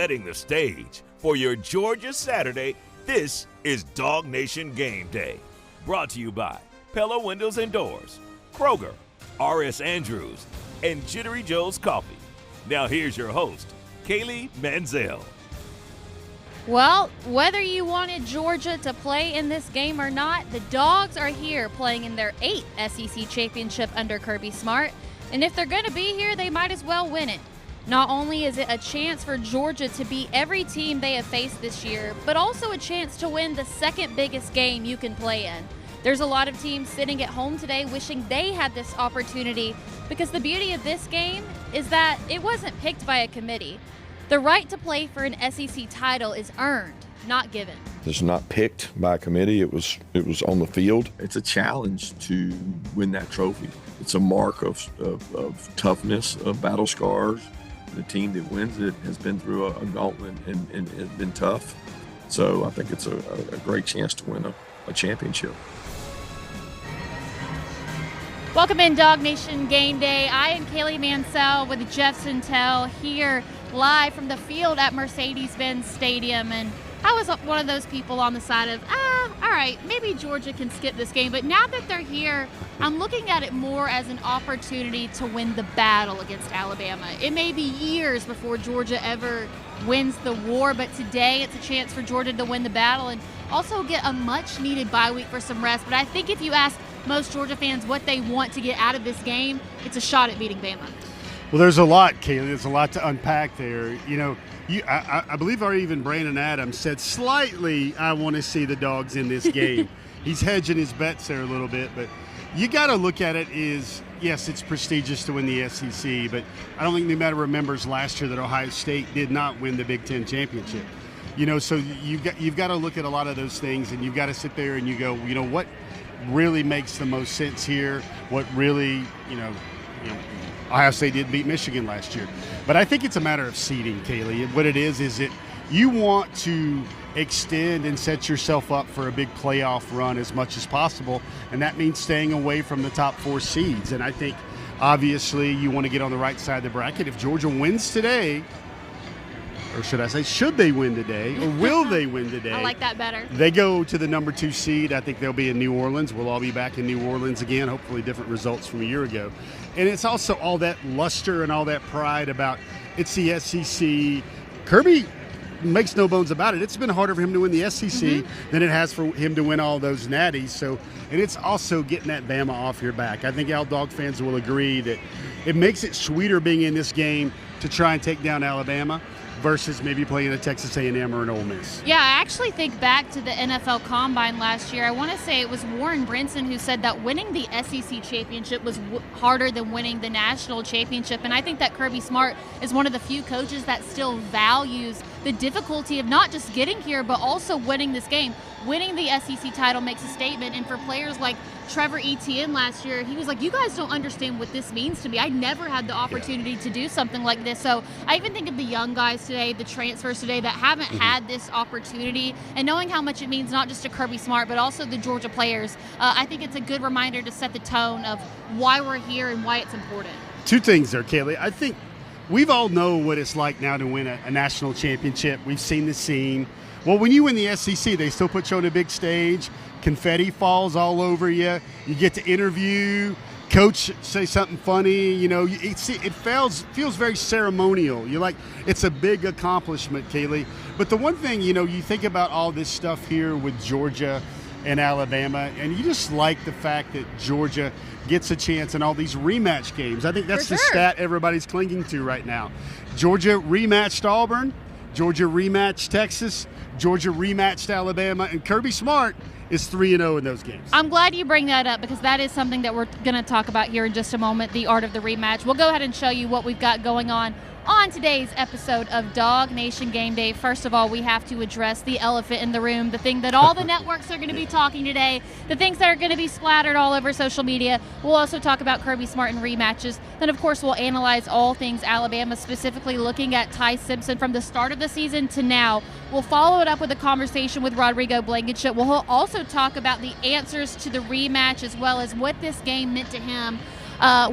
setting the stage for your Georgia Saturday. This is DawgNation GameDay. Brought to you by Pella Windows and Doors, Kroger, R.S. Andrews, and Jittery Joe's Coffee. Now here's your host, Kaylee Mansell. Well, whether you wanted Georgia to play in this game or not, the Dogs are here playing in their 8th SEC championship under Kirby Smart. And if they're going to be here, they might as well win it. Not only is it a chance for Georgia to beat every team they have faced this year, but also a chance to win the second biggest game you can play in. There's a lot of teams sitting at home today wishing they had this opportunity, because the beauty of this game is that it wasn't picked by a committee. The right to play for an SEC title is earned, not given. It's not picked by a committee. It was on the field. It's a challenge to win that trophy. It's a mark of toughness, of battle scars. The team that wins it has been through a gauntlet and has been tough. So I think it's a great chance to win a championship. Welcome in DawgNation GameDay. I am Kaylee Mansell with Jeff Sentell here live from the field at Mercedes-Benz Stadium. And I was one of those people on the side of, all right, maybe Georgia can skip this game. But now that they're here, I'm looking at it more as an opportunity to win the battle against Alabama. It may be years before Georgia ever wins the war, but today it's a chance for Georgia to win the battle and also get a much-needed bye week for some rest. But I think if you ask most Georgia fans what they want to get out of this game, it's a shot at beating Bama. Well, there's a lot, Kaylee. There's a lot to unpack there. You know, I believe even Brandon Adams said slightly, I want to see the Dogs in this game. He's hedging his bets there a little bit, but you got to look at it as, yes, it's prestigious to win the SEC, but I don't think anybody remembers last year that Ohio State did not win the Big Ten championship. You know, so you've got to look at a lot of those things, and you've got to sit there and you go, you know, what really makes the most sense here? What really, you know, Ohio State did beat Michigan last year. But I think it's a matter of seeding, Kaylee. What it is that you want to extend and set yourself up for a big playoff run as much as possible, and that means staying away from the top 4 seeds. And I think, obviously, you want to get on the right side of the bracket. If Georgia wins today, or should I say, should they win today, or will they win today? I like that better. They go to the number 2 seed. I think they'll be in New Orleans. We'll all be back in New Orleans again, hopefully different results from a year ago. And it's also all that luster and all that pride about it's the SEC. Kirby makes no bones about it. It's been harder for him to win the SEC than it has for him to win all those natties. So, and it's also getting that Bama off your back. I think all Dog fans will agree that it makes it sweeter being in this game to try and take down Alabama versus maybe playing a Texas A&M or an Ole Miss. Yeah, I actually think back to the NFL Combine last year. I want to say it was Warren Brinson who said that winning the SEC championship was harder than winning the national championship. And I think that Kirby Smart is one of the few coaches that still values the difficulty of not just getting here, but also winning this game. Winning the SEC title makes a statement. And for players like Trevor Etienne last year, he was like, you guys don't understand what this means to me. I never had the opportunity to do something like this. So I even think of the young guys today, the transfers today that haven't had this opportunity, and knowing how much it means not just to Kirby Smart, but also the Georgia players. I think it's a good reminder to set the tone of why we're here and why it's important. 2 things there, Kaylee. I think we've all know what it's like now to win a national championship. We've seen the scene. Well, when you win the SEC, they still put you on a big stage. Confetti falls all over you. You get to interview. Coach say something funny. You know, it feels very ceremonial. You're like, it's a big accomplishment, Kaylee. But the one thing, you know, you think about all this stuff here with Georgia and Alabama, and you just like the fact that Georgia gets a chance in all these rematch games. I think that's the stat everybody's clinging to right now. Georgia rematched Auburn. Georgia rematched Texas. Georgia rematched Alabama. And Kirby Smart is 3-0 in those games. I'm glad you bring that up, because that is something that we're going to talk about here in just a moment, the art of the rematch. We'll go ahead and show you what we've got going on today's episode of DawgNation GameDay. First of all, we have to address the elephant in the room, the thing that all the networks are going to be talking today, the things that are going to be splattered all over social media. We'll also talk about Kirby Smart and rematches. Then, of course, we'll analyze all things Alabama, specifically looking at Ty Simpson from the start of the season to now. We'll follow it up with a conversation with Rodrigo Blankenship. We'll also talk about the answers to the rematch, as well as what this game meant to him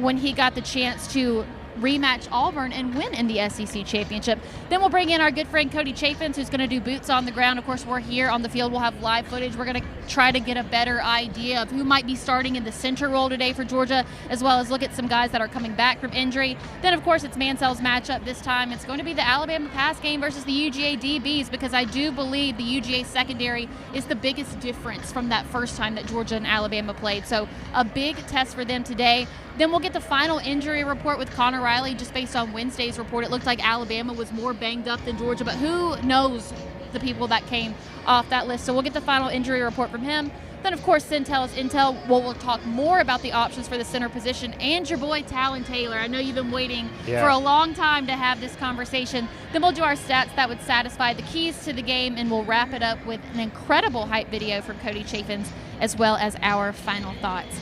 when he got the chance to rematch Auburn and win in the SEC championship. Then we'll bring in our good friend Cody Chaffins, who's going to do boots on the ground. Of course, we're here on the field. We'll have live footage. We're going to try to get a better idea of who might be starting in the center role today for Georgia, as well as look at some guys that are coming back from injury. Then, of course, it's Mansell's matchup this time. It's going to be the Alabama pass game versus the UGA DBs, because I do believe the UGA secondary is the biggest difference from that first time that Georgia and Alabama played. So a big test for them today. Then we'll get the final injury report with Connor Riley. Just based on Wednesday's report, it looked like Alabama was more banged up than Georgia, but who knows the people that came off that list. So we'll get the final injury report from him. Then, of course, Sentell's Intel. We'll talk more about the options for the center position and your boy Talon Taylor. I know you've been waiting for a long time to have this conversation. Then we'll do our stats that would satisfy the keys to the game, and we'll wrap it up with an incredible hype video from Cody Chaffins, as well as our final thoughts.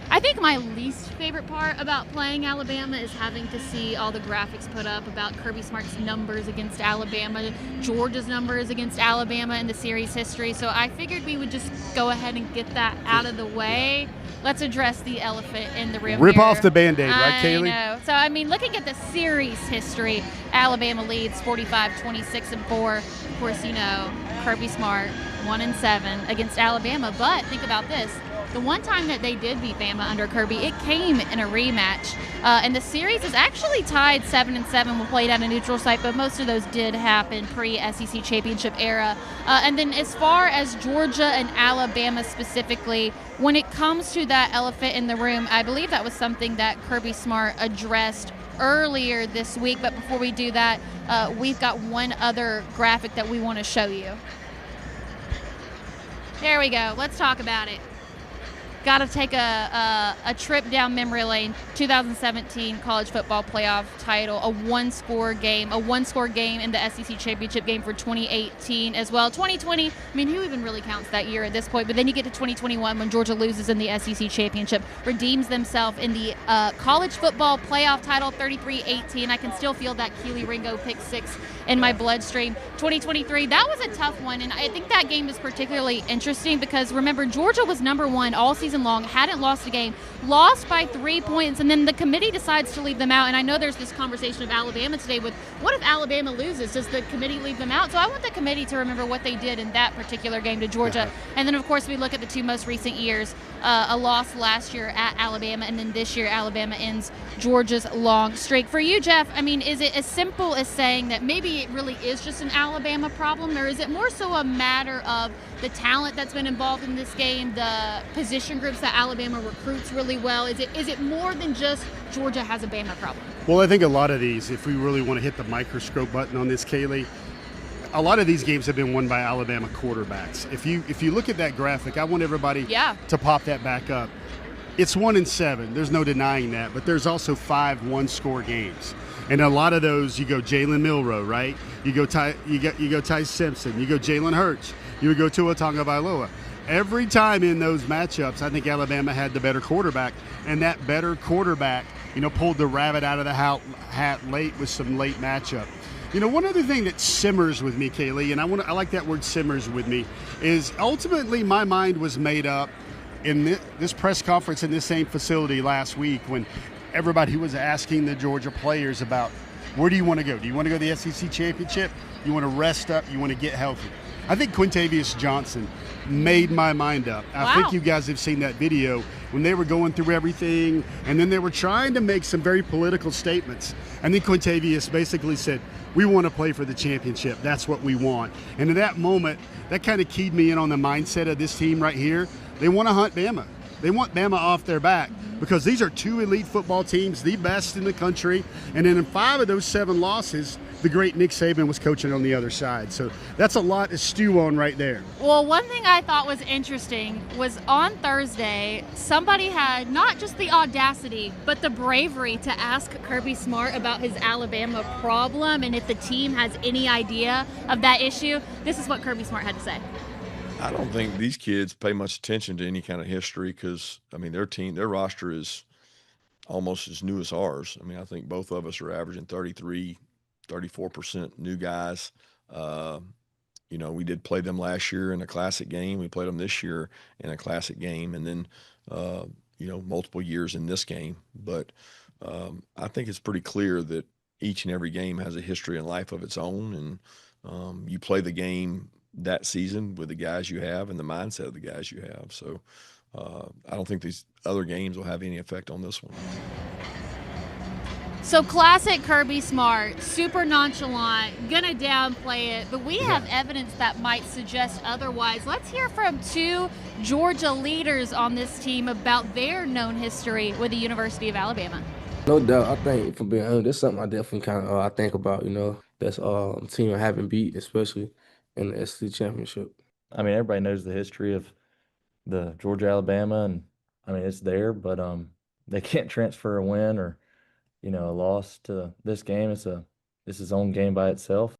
I think my least favorite part about playing Alabama is having to see all the graphics put up about Kirby Smart's numbers against Alabama, Georgia's numbers against Alabama in the series history. So I figured we would just go ahead and get that out of the way. Let's address the elephant in the room. Rip here. off the Band-Aid, right, Kaylee? I know. So, I mean, looking at the series history, Alabama leads 45-26-4. Of course, you know, Kirby Smart 1-7 against Alabama. But think about this. The one time that they did beat Bama under Kirby, it came in a rematch. And the series is actually tied 7-7. We played at a neutral site, but most of those did happen pre-SEC championship era. And then as far as Georgia and Alabama specifically, when it comes to that elephant in the room, I believe that was something that Kirby Smart addressed earlier this week. But before we do that, we've got one other graphic that we want to show you. There we go. Let's talk about it. Got to take a trip down memory lane. 2017 college football playoff title, a one-score game in the SEC championship game for 2018 as well. 2020, I mean, who even really counts that year at this point? But then you get to 2021 when Georgia loses in the SEC championship, redeems themselves in the college football playoff title, 33-18. I can still feel that Kaylee Ringo pick six in my bloodstream. 2023, that was a tough one, and I think that game is particularly interesting because, remember, Georgia was number one all season long, hadn't lost a game, lost by 3 points, and then the committee decides to leave them out. And I know there's this conversation of Alabama today with, what if Alabama loses? Does the committee leave them out? So I want the committee to remember what they did in that particular game to Georgia. And then, of course, we look at the two most recent years, a loss last year at Alabama, and then this year Alabama ends Georgia's long streak. For you, Jeff, I mean, is it as simple as saying that maybe it really is just an Alabama problem, or is it more so a matter of the talent that's been involved in this game, the position groups that Alabama recruits really well? Is it more than just Georgia has a Bama problem? Well, I think a lot of these, if we really want to hit the microscope button on this, Kaylee, a lot of these games have been won by Alabama quarterbacks. If you look at that graphic, I want everybody to pop that back up. It's 1-7. There's no denying that. But there's also 5 one-score games, and a lot of those you go Jalen Milroe, right? You go Ty Simpson. You go Jalen Hurts. You would go Tua Tagovailoa. Every time in those matchups, I think Alabama had the better quarterback, and that better quarterback, pulled the rabbit out of the hat late with some late matchup. One other thing that simmers with me, Kaylee, and I like that word simmers with me, is ultimately my mind was made up in this press conference in this same facility last week when everybody was asking the Georgia players about, where do you want to go? Do you want to go to the SEC championship? You want to rest up? You want to get healthy? I think Quintavious Johnson made my mind up. Wow. I think you guys have seen that video when they were going through everything, and then they were trying to make some very political statements. And then Quintavious basically said, we want to play for the championship. That's what we want. And in that moment, that kind of keyed me in on the mindset of this team right here. They want to hunt Bama. They want Bama off their back because these are two elite football teams, the best in the country. And then in 5 of those 7 losses, the great Nick Saban was coaching on the other side. So that's a lot to stew on right there. Well, one thing I thought was interesting was on Thursday, somebody had not just the audacity, but the bravery to ask Kirby Smart about his Alabama problem and if the team has any idea of that issue. This is what Kirby Smart had to say. I don't think these kids pay much attention to any kind of history because, their roster is almost as new as ours. I think both of us are averaging 34% new guys. We did play them last year in a classic game. We played them this year in a classic game, and then, multiple years in this game. But I think it's pretty clear that each and every game has a history and life of its own, and you play the game that season with the guys you have and the mindset of the guys you have. So I don't think these other games will have any effect on this one. So classic Kirby Smart, super nonchalant, gonna downplay it, but we have evidence that might suggest otherwise. Let's hear from two Georgia leaders on this team about their known history with the University of Alabama. No doubt. I think, for being honest, that's something I definitely kind of I think about. That's team I haven't beat, especially in the SEC championship. I mean, everybody knows the history of the Georgia-Alabama, and I mean it's there, but they can't transfer a win or a loss to this game. It's its own game by itself.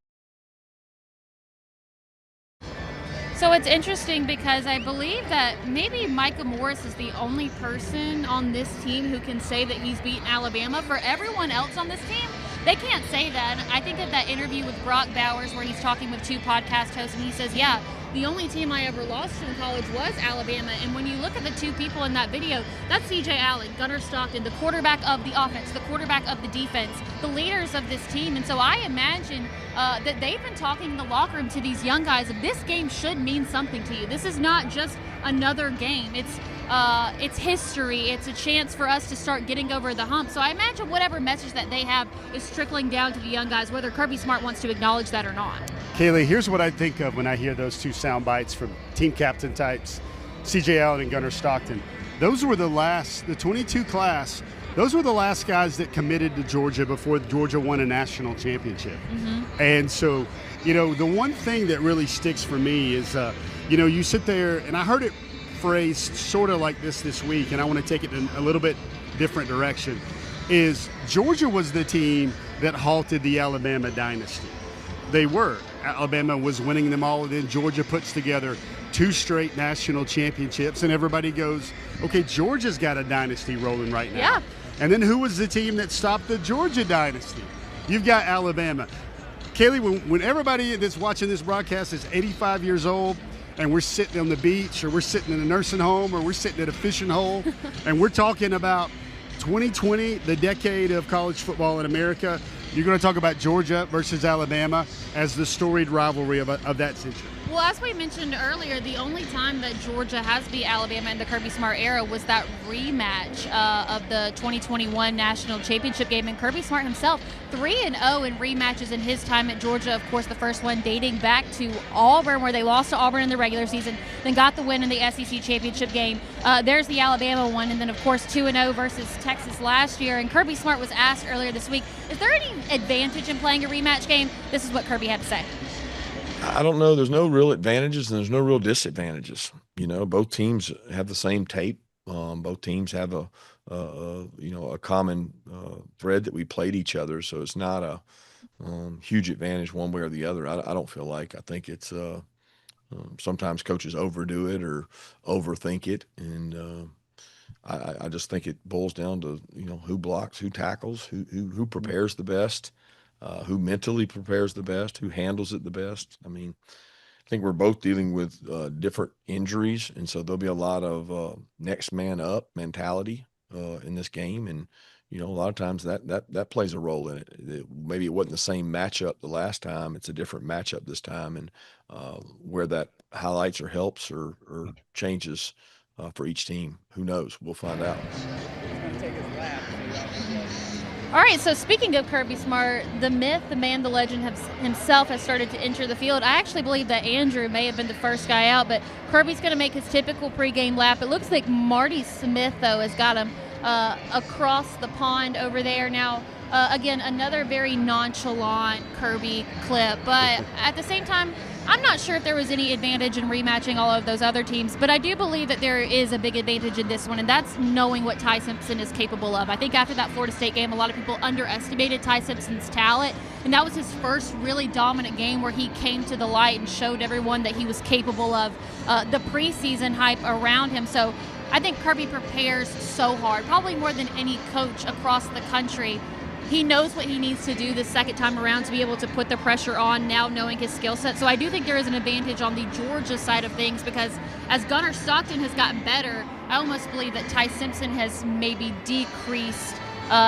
So it's interesting because I believe that maybe Micah Morris is the only person on this team who can say that he's beaten Alabama. For everyone else on this team, they can't say that. I think of that interview with Brock Bowers where he's talking with two podcast hosts and he says, yeah, the only team I ever lost to in college was Alabama. And when you look at the two people in that video, that's C.J. Allen, Gunnar Stockton, the quarterback of the offense, the quarterback of the defense, the leaders of this team. And so I imagine that they've been talking in the locker room to these young guys. This game should mean something to you. This is not just another game. It's history. It's a chance for us to start getting over the hump. So I imagine whatever message that they have is trickling down to the young guys, whether Kirby Smart wants to acknowledge that or not. Kaylee, here's what I think of when I hear those two sound bites from team captain types, C.J. Allen and Gunnar Stockton. Those were the 22 class, those were the last guys that committed to Georgia before Georgia won a national championship. Mm-hmm. And so, the one thing that really sticks for me is, you sit there, and I heard it phrased sort of like this week, and I want to take it in a little bit different direction, is Georgia was the team that halted the Alabama dynasty. They were. Alabama was winning them all, and then Georgia puts together 2 straight national championships, and everybody goes, okay, Georgia's got a dynasty rolling right now. Yeah. And then who was the team that stopped the Georgia dynasty? You've got Alabama. Kaylee, when everybody that's watching this broadcast is 85 years old, and we're sitting on the beach, or we're sitting in a nursing home, or we're sitting at a fishing hole, and we're talking about 2020, the decade of college football in America, you're going to talk about Georgia versus Alabama as the storied rivalry of that century. Well, as we mentioned earlier, the only time that Georgia has beat Alabama in the Kirby Smart era was that rematch of the 2021 national championship game. And Kirby Smart himself, 3-0 in rematches in his time at Georgia. Of course, the first one dating back to Auburn, where they lost to Auburn in the regular season, then got the win in the SEC championship game. There's the Alabama one, and then, of course, 2-0 versus Texas last year. And Kirby Smart was asked earlier this week, is there any advantage in playing a rematch game? This is what Kirby had to say. I don't know. There's no real advantages and there's no real disadvantages. Both teams have the same tape. Both teams have a common thread that we played each other. So it's not a huge advantage one way or the other. I don't feel like. I think it's sometimes coaches overdo it or overthink it, and I just think it boils down to who blocks, who tackles, who prepares the best. Who mentally prepares the best, who handles it the best. I mean, I think we're both dealing with different injuries, and so there'll be a lot of next man up mentality in this game, and a lot of times that plays a role in it. Maybe it wasn't the same matchup the last time; it's a different matchup this time, and where that highlights or helps or changes for each team, who knows? We'll find out. All right, so speaking of Kirby Smart, the myth, the man, the legend himself has started to enter the field. I actually believe that Andrew may have been the first guy out, but Kirby's going to make his typical pregame lap. It looks like Marty Smith, though, has got him across the pond over there. Now, again, another very nonchalant Kirby clip, but at the same time, I'm not sure if there was any advantage in rematching all of those other teams, but I do believe that there is a big advantage in this one, and that's knowing what Ty Simpson is capable of. I think after that Florida State game, a lot of people underestimated Ty Simpson's talent, and that was his first really dominant game where he came to the light and showed everyone that he was capable of the preseason hype around him. So I think Kirby prepares so hard, probably more than any coach across the country. He knows what he needs to do the second time around to be able to put the pressure on, now knowing his skill set. So I do think there is an advantage on the Georgia side of things, because as Gunnar Stockton has gotten better, I almost believe that Ty Simpson has maybe decreased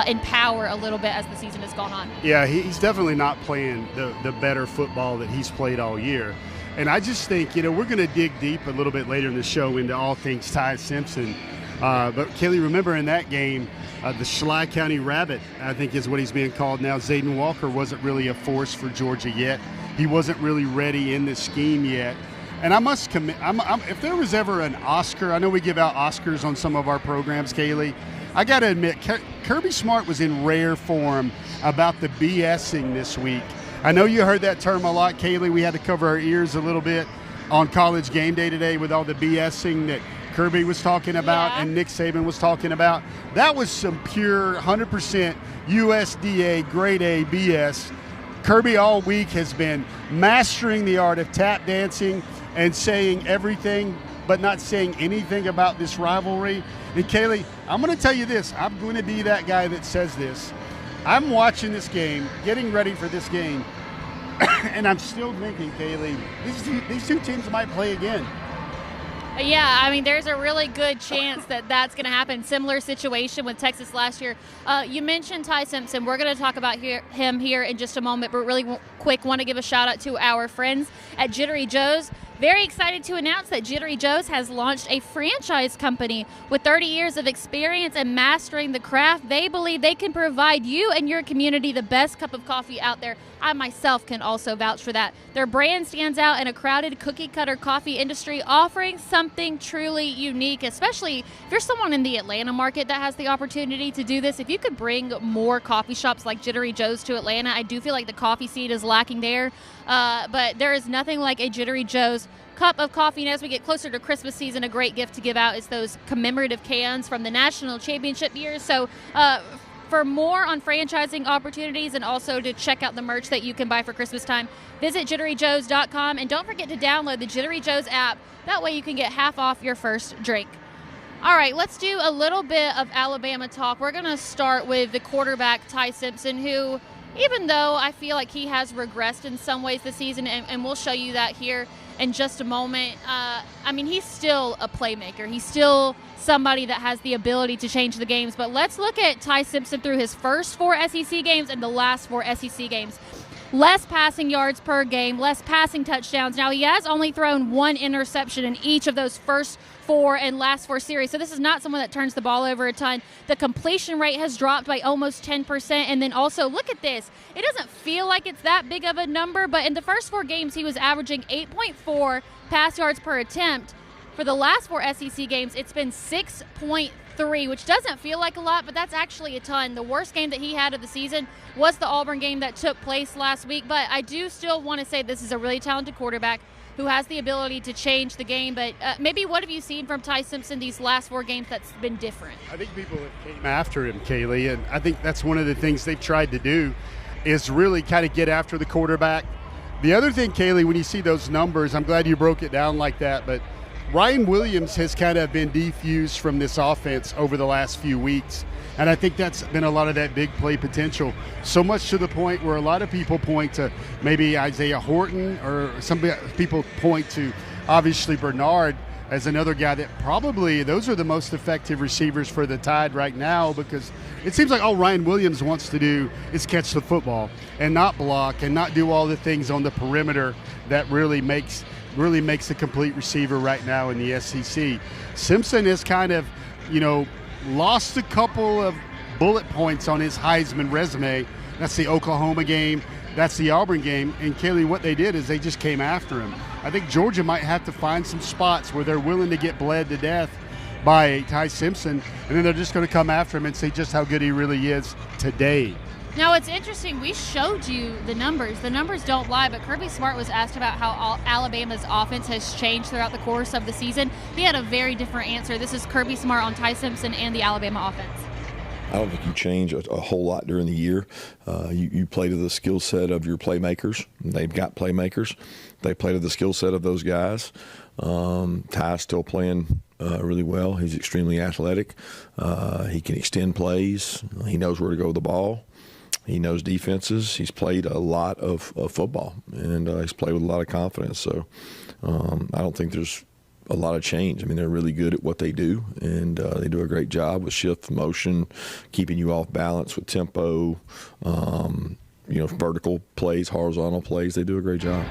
in power a little bit as the season has gone on. Yeah, he's definitely not playing the better football that he's played all year. And I just think, we're going to dig deep a little bit later in the show into all things Ty Simpson. But, Kaylee, remember in that game, the Schley County Rabbit, I think is what he's being called now. Zayden Walker wasn't really a force for Georgia yet. He wasn't really ready in the scheme yet. And I must commit, if there was ever an Oscar, I know we give out Oscars on some of our programs, Kaylee. I got to admit, Kirby Smart was in rare form about the BSing this week. I know you heard that term a lot, Kaylee. We had to cover our ears a little bit on College Game Day today with all the BSing that Kirby was talking about and Nick Saban was talking about. That was some pure 100% USDA grade A BS. Kirby all week has been mastering the art of tap dancing and saying everything but not saying anything about this rivalry. And Kaylee, I'm going to tell you this. I'm going to be that guy that says this. I'm watching this game, getting ready for this game, and I'm still thinking, Kaylee, these two teams might play again. Yeah, I mean, there's a really good chance that that's going to happen. Similar situation with Texas last year. You mentioned Ty Simpson. We're going to talk about him here in just a moment, but really quick, want to give a shout out to our friends at Jittery Joe's. Very excited to announce that Jittery Joe's has launched a franchise company with 30 years of experience and mastering the craft. They believe they can provide you and your community the best cup of coffee out there. I myself can also vouch for that. Their brand stands out in a crowded cookie-cutter coffee industry, offering something truly unique, especially if you're someone in the Atlanta market that has the opportunity to do this. If you could bring more coffee shops like Jittery Joe's to Atlanta, I do feel like the coffee scene is lacking there. But there is nothing like a Jittery Joe's cup of coffee. And as we get closer to Christmas season, a great gift to give out is those commemorative cans from the national championship years. So for more on franchising opportunities and also to check out the merch that you can buy for Christmas time, visit jitteryjoes.com. And don't forget to download the Jittery Joe's app. That way you can get half off your first drink. All right, let's do a little bit of Alabama talk. We're going to start with the quarterback, Ty Simpson, who, even though I feel like he has regressed in some ways this season, and we'll show you that here in just a moment, I mean, he's still a playmaker. He's still somebody that has the ability to change the games. But let's look at Ty Simpson through his first 4 SEC games and the last 4 SEC games. Less passing yards per game, less passing touchdowns. Now, he has only thrown 1 interception in each of those first 4 and last 4 series. So this is not someone that turns the ball over a ton. The completion rate has dropped by almost 10%. And then also, look at this. It doesn't feel like it's that big of a number, but in the first 4 games, he was averaging 8.4 pass yards per attempt. For the last 4 SEC games, it's been 6.3, which doesn't feel like a lot, but that's actually a ton. The worst game that he had of the season was the Auburn game that took place last week. But I do still want to say this is a really talented quarterback who has the ability to change the game. But maybe what have you seen from Ty Simpson these last 4 games that's been different? I think people have came after him, Kaylee, and I think that's one of the things they've tried to do is really kind of get after the quarterback. The other thing, Kaylee, when you see those numbers, I'm glad you broke it down like that, but Ryan Williams has kind of been defused from this offense over the last few weeks, and I think that's been a lot of that big play potential, so much to the point where a lot of people point to maybe Isaiah Horton, or some people point to obviously Bernard as another guy that probably those are the most effective receivers for the Tide right now, because it seems like all Ryan Williams wants to do is catch the football and not block and not do all the things on the perimeter that really makes a complete receiver right now in the SEC. Simpson has kind of, lost a couple of bullet points on his Heisman resume. That's the Oklahoma game. That's the Auburn game. And Kaylee, what they did is they just came after him. I think Georgia might have to find some spots where they're willing to get bled to death by Ty Simpson, and then they're just going to come after him and say just how good he really is today. Now, it's interesting. We showed you the numbers. The numbers don't lie, but Kirby Smart was asked about how Alabama's offense has changed throughout the course of the season. He had a very different answer. This is Kirby Smart on Ty Simpson and the Alabama offense. I don't think you change a whole lot during the year. You play to the skill set of your playmakers. They've got playmakers. They play to the skill set of those guys. Ty's still playing really well. He's extremely athletic. He can extend plays. He knows where to go with the ball. He knows defenses. He's played a lot of football, and he's played with a lot of confidence. So I don't think there's a lot of change. I mean, they're really good at what they do, and they do a great job with shift, motion, keeping you off balance with tempo, vertical plays, horizontal plays. They do a great job.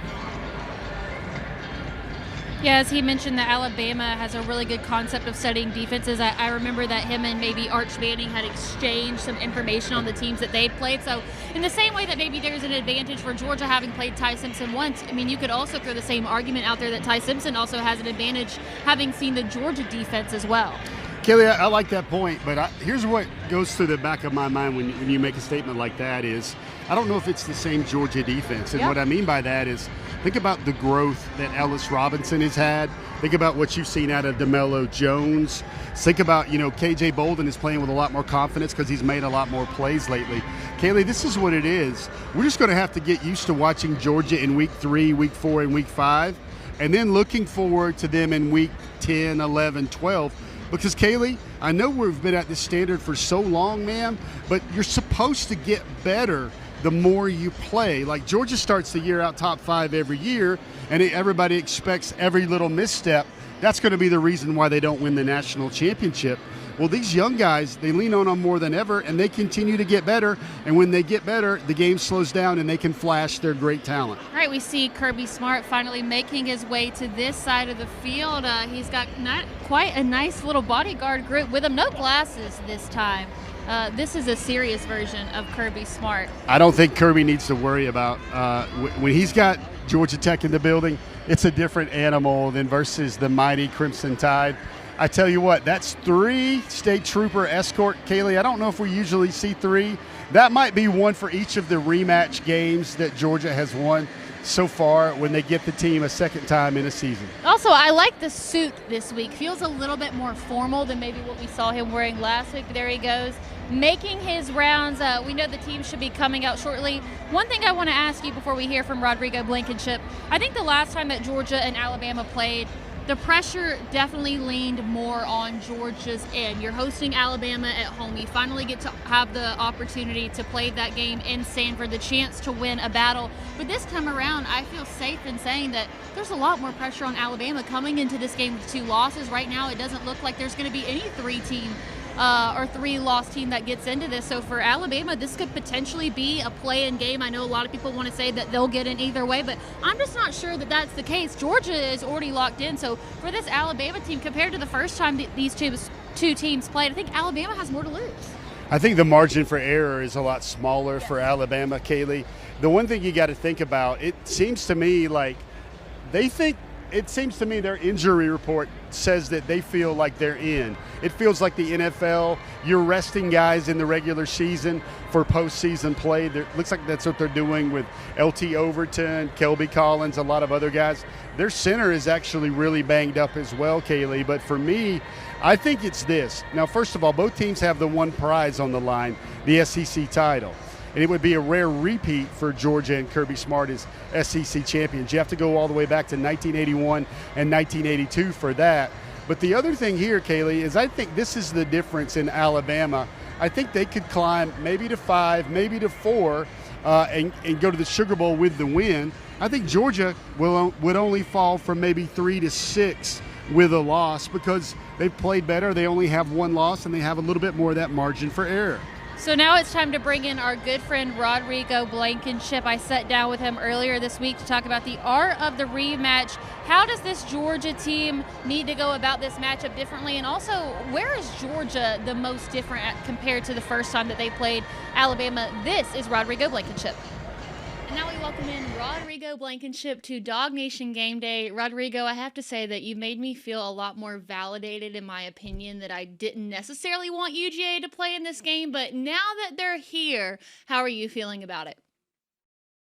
Yeah, as he mentioned, that Alabama has a really good concept of studying defenses. I remember that him and maybe Arch Manning had exchanged some information on the teams that they'd played. So in the same way that maybe there's an advantage for Georgia having played Ty Simpson once, I mean, you could also throw the same argument out there that Ty Simpson also has an advantage having seen the Georgia defense as well. Kaylee, I like that point, but here's what goes through the back of my mind when you make a statement like that is, I don't know if it's the same Georgia defense. And what I mean by that is, think about the growth that Ellis Robinson has had. Think about what you've seen out of DeMello Jones. Think about, KJ Bolden is playing with a lot more confidence because he's made a lot more plays lately. Kaylee, this is what it is. We're just going to have to get used to watching Georgia in week 3, week 4, and week 5, and then looking forward to them in week 10, 11, 12. Because, Kaylee, I know we've been at this standard for so long, man, but you're supposed to get better the more you play. Like, Georgia starts the year out top 5 every year, and everybody expects every little misstep. That's going to be the reason why they don't win the national championship. Well, these young guys, they lean on them more than ever, and they continue to get better. And when they get better, the game slows down, and they can flash their great talent. All right, we see Kirby Smart finally making his way to this side of the field. He's got not quite a nice little bodyguard group with him. No glasses this time. This is a serious version of Kirby Smart. I don't think Kirby needs to worry about when he's got Georgia Tech in the building. It's a different animal than versus the mighty Crimson Tide. I tell you what, that's 3 state trooper escort. Kaylee, I don't know if we usually see 3. That might be one for each of the rematch games that Georgia has won so far when they get the team a second time in a season. Also, I like the suit this week. Feels a little bit more formal than maybe what we saw him wearing last week. There he goes, making his rounds. We know the team should be coming out shortly. One thing I want to ask you before we hear from Rodrigo Blankenship, I think the last time that Georgia and Alabama played, the pressure definitely leaned more on Georgia's end. You're hosting Alabama at home. You finally get to have the opportunity to play that game in Sanford, the chance to win a battle. But this time around, I feel safe in saying that there's a lot more pressure on Alabama coming into this game with 2 losses. Right now, it doesn't look like there's going to be any 3-loss team that gets into this. So for Alabama, this could potentially be a play-in game. I know a lot of people want to say that they'll get in either way, but I'm just not sure that that's the case. Georgia is already locked in. So for this Alabama team, compared to the first time that these two teams played, I think Alabama has more to lose. I think the margin for error is a lot smaller for Alabama, Kaylee. The one thing you got to think about, it seems to me like their injury report says that they feel like they're in. It feels like the NFL, you're resting guys in the regular season for postseason play. It looks like that's what they're doing with LT Overton, Kelby Collins, a lot of other guys. Their center is actually really banged up as well, Kaylee. But for me, I think it's this. Now, first of all, both teams have the one prize on the line, the SEC title. And it would be a rare repeat for Georgia and Kirby Smart as SEC champions. You have to go all the way back to 1981 and 1982 for that. But the other thing here, Kaylee, is I think this is the difference in Alabama. I think they could climb maybe to 5, maybe to 4, and go to the Sugar Bowl with the win. I think Georgia would only fall from maybe 3 to 6 with a loss because they've played better. They only have 1 loss, and they have a little bit more of that margin for error. So now it's time to bring in our good friend Rodrigo Blankenship. I sat down with him earlier this week to talk about the art of the rematch. How does this Georgia team need to go about this matchup differently? And also, where is Georgia the most different compared to the first time that they played Alabama? This is Rodrigo Blankenship. And now we welcome in Rodrigo Blankenship to DawgNation GameDay. Rodrigo, I have to say that you made me feel a lot more validated in my opinion that I didn't necessarily want UGA to play in this game, but now that they're here, how are you feeling about it?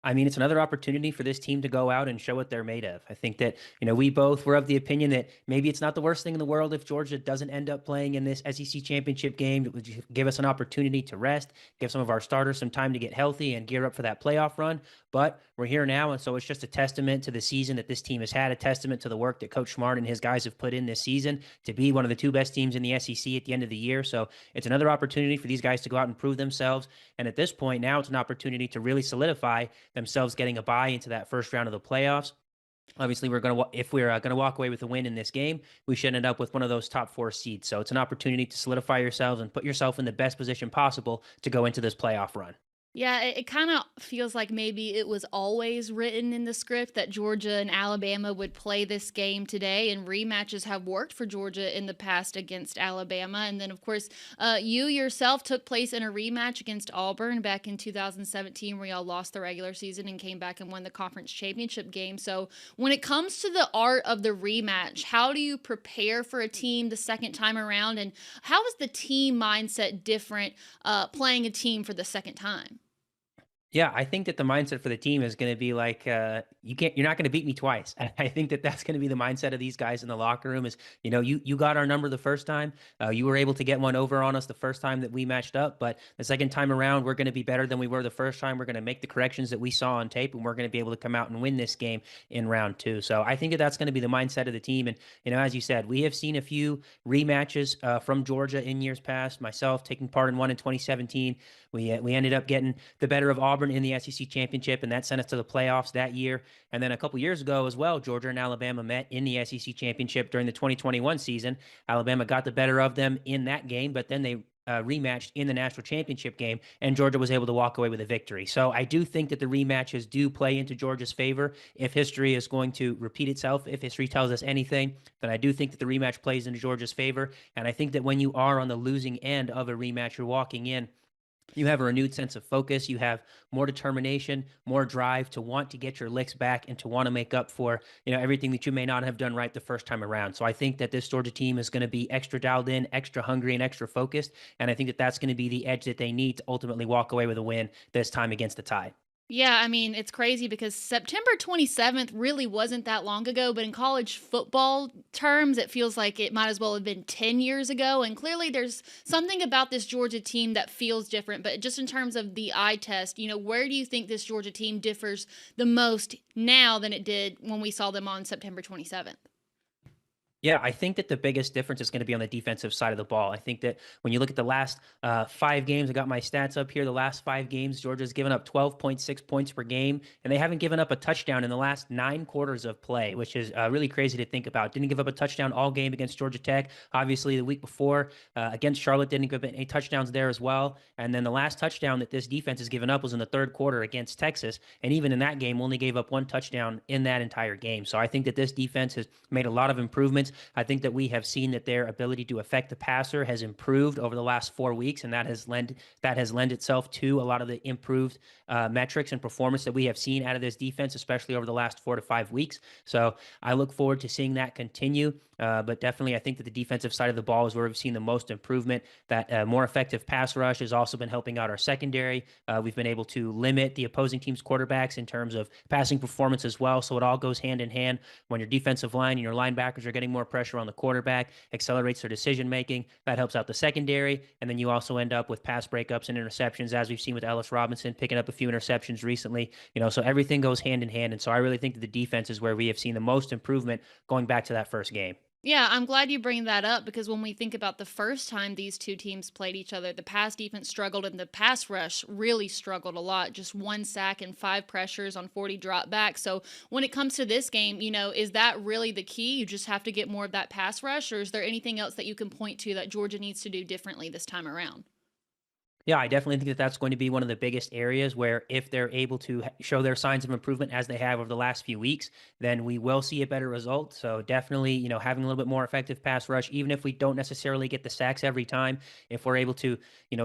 I mean, it's another opportunity for this team to go out and show what they're made of. I think that, we both were of the opinion that maybe it's not the worst thing in the world if Georgia doesn't end up playing in this SEC championship game. It would give us an opportunity to rest, give some of our starters some time to get healthy and gear up for that playoff run. But we're here now, and so it's just a testament to the season that this team has had, a testament to the work that Coach Smart and his guys have put in this season to be one of the 2 best teams in the SEC at the end of the year. So it's another opportunity for these guys to go out and prove themselves. And at this point, now it's an opportunity to really solidify themselves getting a bye into that first round of the playoffs. Obviously, if we're going to walk away with a win in this game, we should end up with one of those top 4 seeds. So it's an opportunity to solidify yourselves and put yourself in the best position possible to go into this playoff run. Yeah, it kind of feels like maybe it was always written in the script that Georgia and Alabama would play this game today, and rematches have worked for Georgia in the past against Alabama. And then, of course, you yourself took place in a rematch against Auburn back in 2017, where y'all lost the regular season and came back and won the conference championship game. So when it comes to the art of the rematch, how do you prepare for a team the second time around, and how is the team mindset different playing a team for the second time? Yeah, I think that the mindset for the team is going to be like, you're not going to beat me twice. I think that that's going to be the mindset of these guys in the locker room is, you got our number the first time. You were able to get one over on us the first time that we matched up. But the second time around, we're going to be better than we were the first time. We're going to make the corrections that we saw on tape, and we're going to be able to come out and win this game in round 2. So I think that that's going to be the mindset of the team. And, as you said, we have seen a few rematches from Georgia in years past. Myself taking part in one in 2017. We ended up getting the better of Auburn in the SEC championship, and that sent us to the playoffs that year. And then a couple years ago as well, Georgia and Alabama met in the SEC championship during the 2021 season. Alabama got the better of them in that game, but then they rematched in the national championship game, and Georgia was able to walk away with a victory. So I do think that the rematches do play into Georgia's favor. If history is going to repeat itself, if history tells us anything, then I do think that the rematch plays into Georgia's favor. And I think that when you are on the losing end of a rematch, you're walking in, you have a renewed sense of focus. You have more determination, more drive to want to get your licks back and to want to make up for, everything that you may not have done right the first time around. So I think that this Georgia team is going to be extra dialed in, extra hungry, and extra focused. And I think that that's going to be the edge that they need to ultimately walk away with a win this time against the Tide. Yeah, I mean, it's crazy because September 27th really wasn't that long ago, but in college football terms, it feels like it might as well have been 10 years ago. And clearly there's something about this Georgia team that feels different. But just in terms of the eye test, where do you think this Georgia team differs the most now than it did when we saw them on September 27th? Yeah, I think that the biggest difference is going to be on the defensive side of the ball. I think that when you look at the last 5 games, I got my stats up here. The last 5 games, Georgia's given up 12.6 points per game, and they haven't given up a touchdown in the last 9 quarters of play, which is really crazy to think about. Didn't give up a touchdown all game against Georgia Tech. Obviously, the week before against Charlotte, didn't give up any touchdowns there as well. And then the last touchdown that this defense has given up was in the 3rd quarter against Texas, and even in that game, only gave up 1 touchdown in that entire game. So I think that this defense has made a lot of improvements. I think that we have seen that their ability to affect the passer has improved over the last 4 weeks, and that has lent itself to a lot of the improved metrics and performance that we have seen out of this defense, especially over the last 4 to 5 weeks. So I look forward to seeing that continue. But definitely, I think that the defensive side of the ball is where we've seen the most improvement. That more effective pass rush has also been helping out our secondary. We've been able to limit the opposing team's quarterbacks in terms of passing performance as well. So it all goes hand in hand. When your defensive line and your linebackers are getting more pressure on the quarterback, accelerates their decision making. That helps out the secondary. And then you also end up with pass breakups and interceptions, as we've seen with Ellis Robinson picking up a few interceptions recently. So everything goes hand in hand. And so I really think that the defense is where we have seen the most improvement going back to that first game. Yeah, I'm glad you bring that up because when we think about the first time these two teams played each other, the pass defense struggled and the pass rush really struggled a lot. Just 1 sack and 5 pressures on 40 dropbacks. So when it comes to this game, is that really the key? You just have to get more of that pass rush, or is there anything else that you can point to that Georgia needs to do differently this time around? Yeah, I definitely think that that's going to be one of the biggest areas where if they're able to show their signs of improvement as they have over the last few weeks, then we will see a better result. So definitely, having a little bit more effective pass rush, even if we don't necessarily get the sacks every time, if we're able to,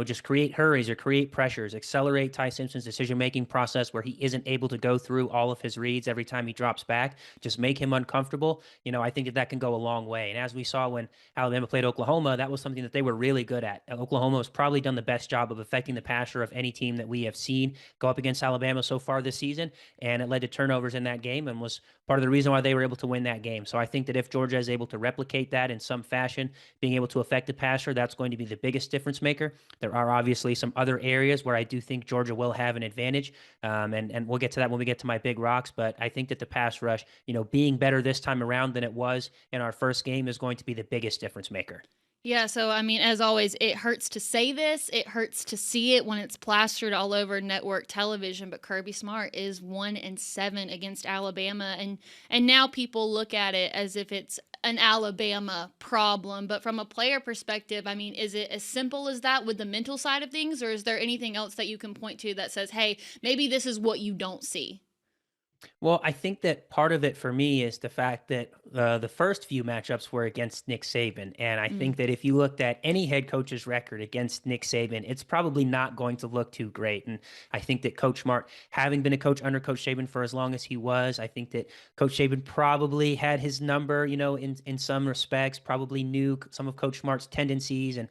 just create hurries or create pressures, accelerate Ty Simpson's decision-making process where he isn't able to go through all of his reads every time he drops back, just make him uncomfortable. I think that can go a long way. And as we saw when Alabama played Oklahoma, that was something that they were really good at. Oklahoma has probably done the best job of affecting the passer of any team that we have seen go up against Alabama so far this season, and it led to turnovers in that game and was part of the reason why they were able to win that game. So I think that if Georgia is able to replicate that in some fashion, being able to affect the passer, that's going to be the biggest difference maker. There are obviously some other areas where I do think Georgia will have an advantage, and we'll get to that when we get to my big rocks, but I think that the pass rush, being better this time around than it was in our first game is going to be the biggest difference maker. Yeah, so I mean, as always, it hurts to say this. It hurts to see it when it's plastered all over network television. But Kirby Smart is 1-7 against Alabama, and now people look at it as if it's an Alabama problem. But from a player perspective, I mean, is it as simple as that with the mental side of things, or is there anything else that you can point to that says, hey, maybe this is what you don't see? Well, I think that part of it for me is the fact that the first few matchups were against Nick Saban. And I Mm. think that if you looked at any head coach's record against Nick Saban, it's probably not going to look too great. And I think that Coach Smart, having been a coach under Coach Saban for as long as he was, I think that Coach Saban probably had his number, in some respects, probably knew some of Coach Smart's tendencies and,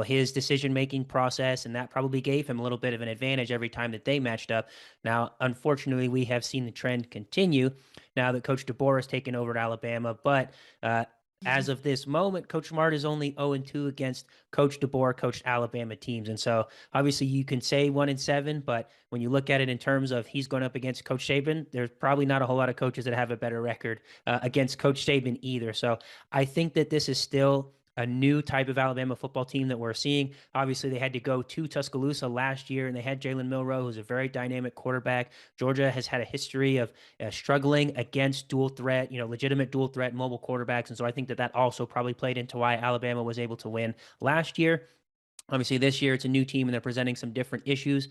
his decision making process. And that probably gave him a little bit of an advantage every time that they matched up. Now, unfortunately, we have seen the trend continue now that Coach DeBoer has taken over at Alabama. But as of this moment, Coach Smart is only 0-2 against Coach DeBoer coached Alabama teams. And so obviously you can say 1-7, but when you look at it in terms of he's going up against Coach Saban, there's probably not a whole lot of coaches that have a better record against Coach Saban either. So I think that this is still a new type of Alabama football team that we're seeing. Obviously, they had to go to Tuscaloosa last year, and they had Jalen Milroe, who's a very dynamic quarterback. Georgia has had a history of struggling against dual threat, legitimate dual threat mobile quarterbacks. And so I think that that also probably played into why Alabama was able to win last year. Obviously, this year it's a new team and they're presenting some different issues.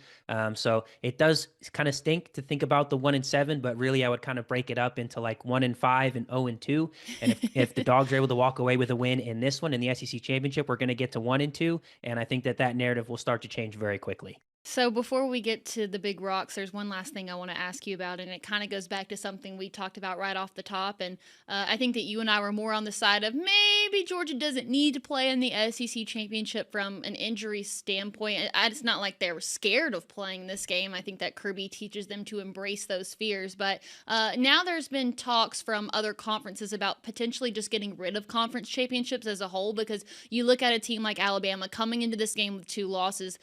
So it does kind of stink to think about the 1-7, but really I would kind of break it up into like 1-5 and 0-2. And if the Dogs are able to walk away with a win in this one in the SEC championship, we're going to get to 1-2. And I think that that narrative will start to change very quickly. So before we get to the big rocks, there's one last thing I want to ask you about, and it kind of goes back to something we talked about right off the top. And I think that you and I were more on the side of maybe Georgia doesn't need to play in the SEC championship from an injury standpoint. It's not like they were scared of playing this game. I think that Kirby teaches them to embrace those fears. But now there's been talks from other conferences about potentially just getting rid of conference championships as a whole, because you look at a team like Alabama coming into this game with 2 losses.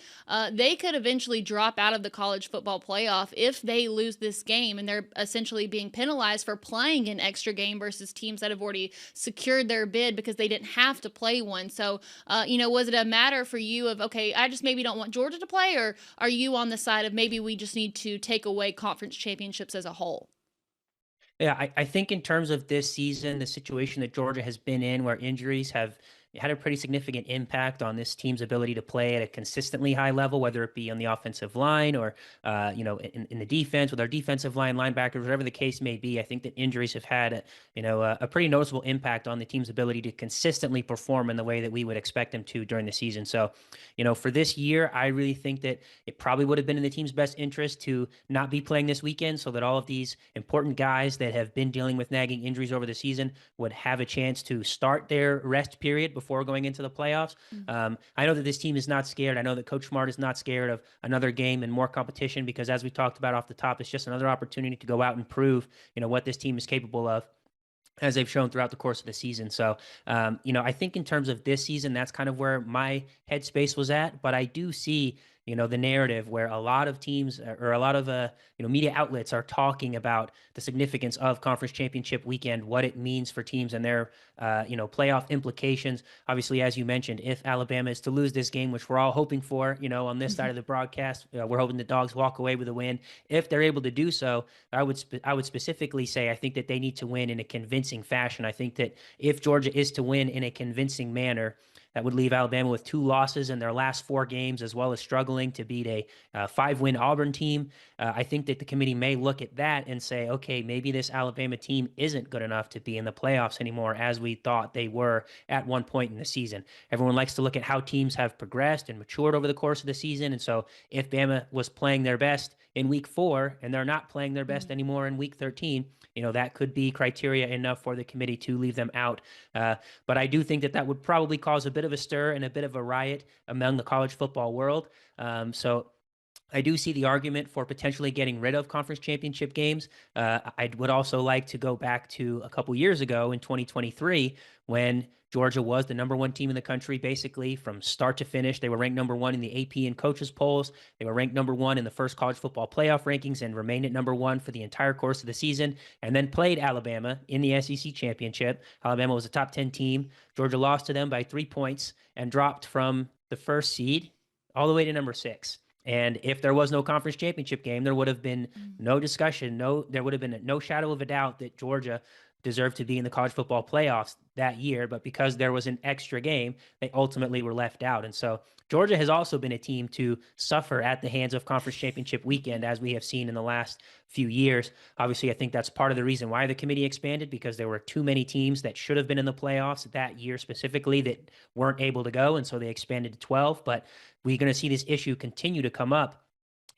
They could eventually drop out of the college football playoff if they lose this game, and they're essentially being penalized for playing an extra game versus teams that have already secured their bid because they didn't have to play one. So, was it a matter for you of, okay, I just maybe don't want Georgia to play, or are you on the side of maybe we just need to take away conference championships as a whole? Yeah, I think in terms of this season, the situation that Georgia has been in where injuries have had a pretty significant impact on this team's ability to play at a consistently high level, whether it be on the offensive line or, in the defense with our defensive line, linebackers, whatever the case may be. I think that injuries have had, a pretty noticeable impact on the team's ability to consistently perform in the way that we would expect them to during the season. So, for this year, I really think that it probably would have been in the team's best interest to not be playing this weekend so that all of these important guys that have been dealing with nagging injuries over the season would have a chance to start their rest period before going into the playoffs. I know that this team is not scared. I know that Coach Smart is not scared of another game and more competition because, as we talked about off the top, it's just another opportunity to go out and prove, what this team is capable of, as they've shown throughout the course of the season. So, I think in terms of this season, that's kind of where my headspace was at. But I do see, the narrative where a lot of teams or a lot of, media outlets are talking about the significance of conference championship weekend, what it means for teams and their, playoff implications. Obviously, as you mentioned, if Alabama is to lose this game, which we're all hoping for, on this side of the broadcast, we're hoping the Dogs walk away with a win. If they're able to do so, I would specifically say I think that they need to win in a convincing fashion. I think that if Georgia is to win in a convincing manner, that would leave Alabama with 2 losses in their last 4 games, as well as struggling to beat a 5-win Auburn team. I think that the committee may look at that and say, okay, maybe this Alabama team isn't good enough to be in the playoffs anymore as we thought they were at one point in the season. Everyone likes to look at how teams have progressed and matured over the course of the season. And so if Bama was playing their best in week 4 and they're not playing their best anymore in week 13, that could be criteria enough for the committee to leave them out. But I do think that would probably cause a bit of a stir and a bit of a riot among the college football world. So I do see the argument for potentially getting rid of conference championship games. I would also like to go back to a couple years ago in 2023 when Georgia was the number one team in the country, basically from start to finish. They were ranked number one in the AP and coaches polls. They were ranked number one in the first college football playoff rankings and remained at number one for the entire course of the season, and then played Alabama in the SEC championship. Alabama was a top 10 team. Georgia lost to them by 3 points and dropped from the first seed all the way to number 6. And if there was no conference championship game, there would have been no discussion. There would have been no shadow of a doubt that Georgia deserved to be in the college football playoffs that year. But because there was an extra game, they ultimately were left out. And so Georgia has also been a team to suffer at the hands of conference championship weekend, as we have seen in the last few years. Obviously, I think that's part of the reason why the committee expanded, because there were too many teams that should have been in the playoffs that year specifically that weren't able to go. And so they expanded to 12. But we're going to see this issue continue to come up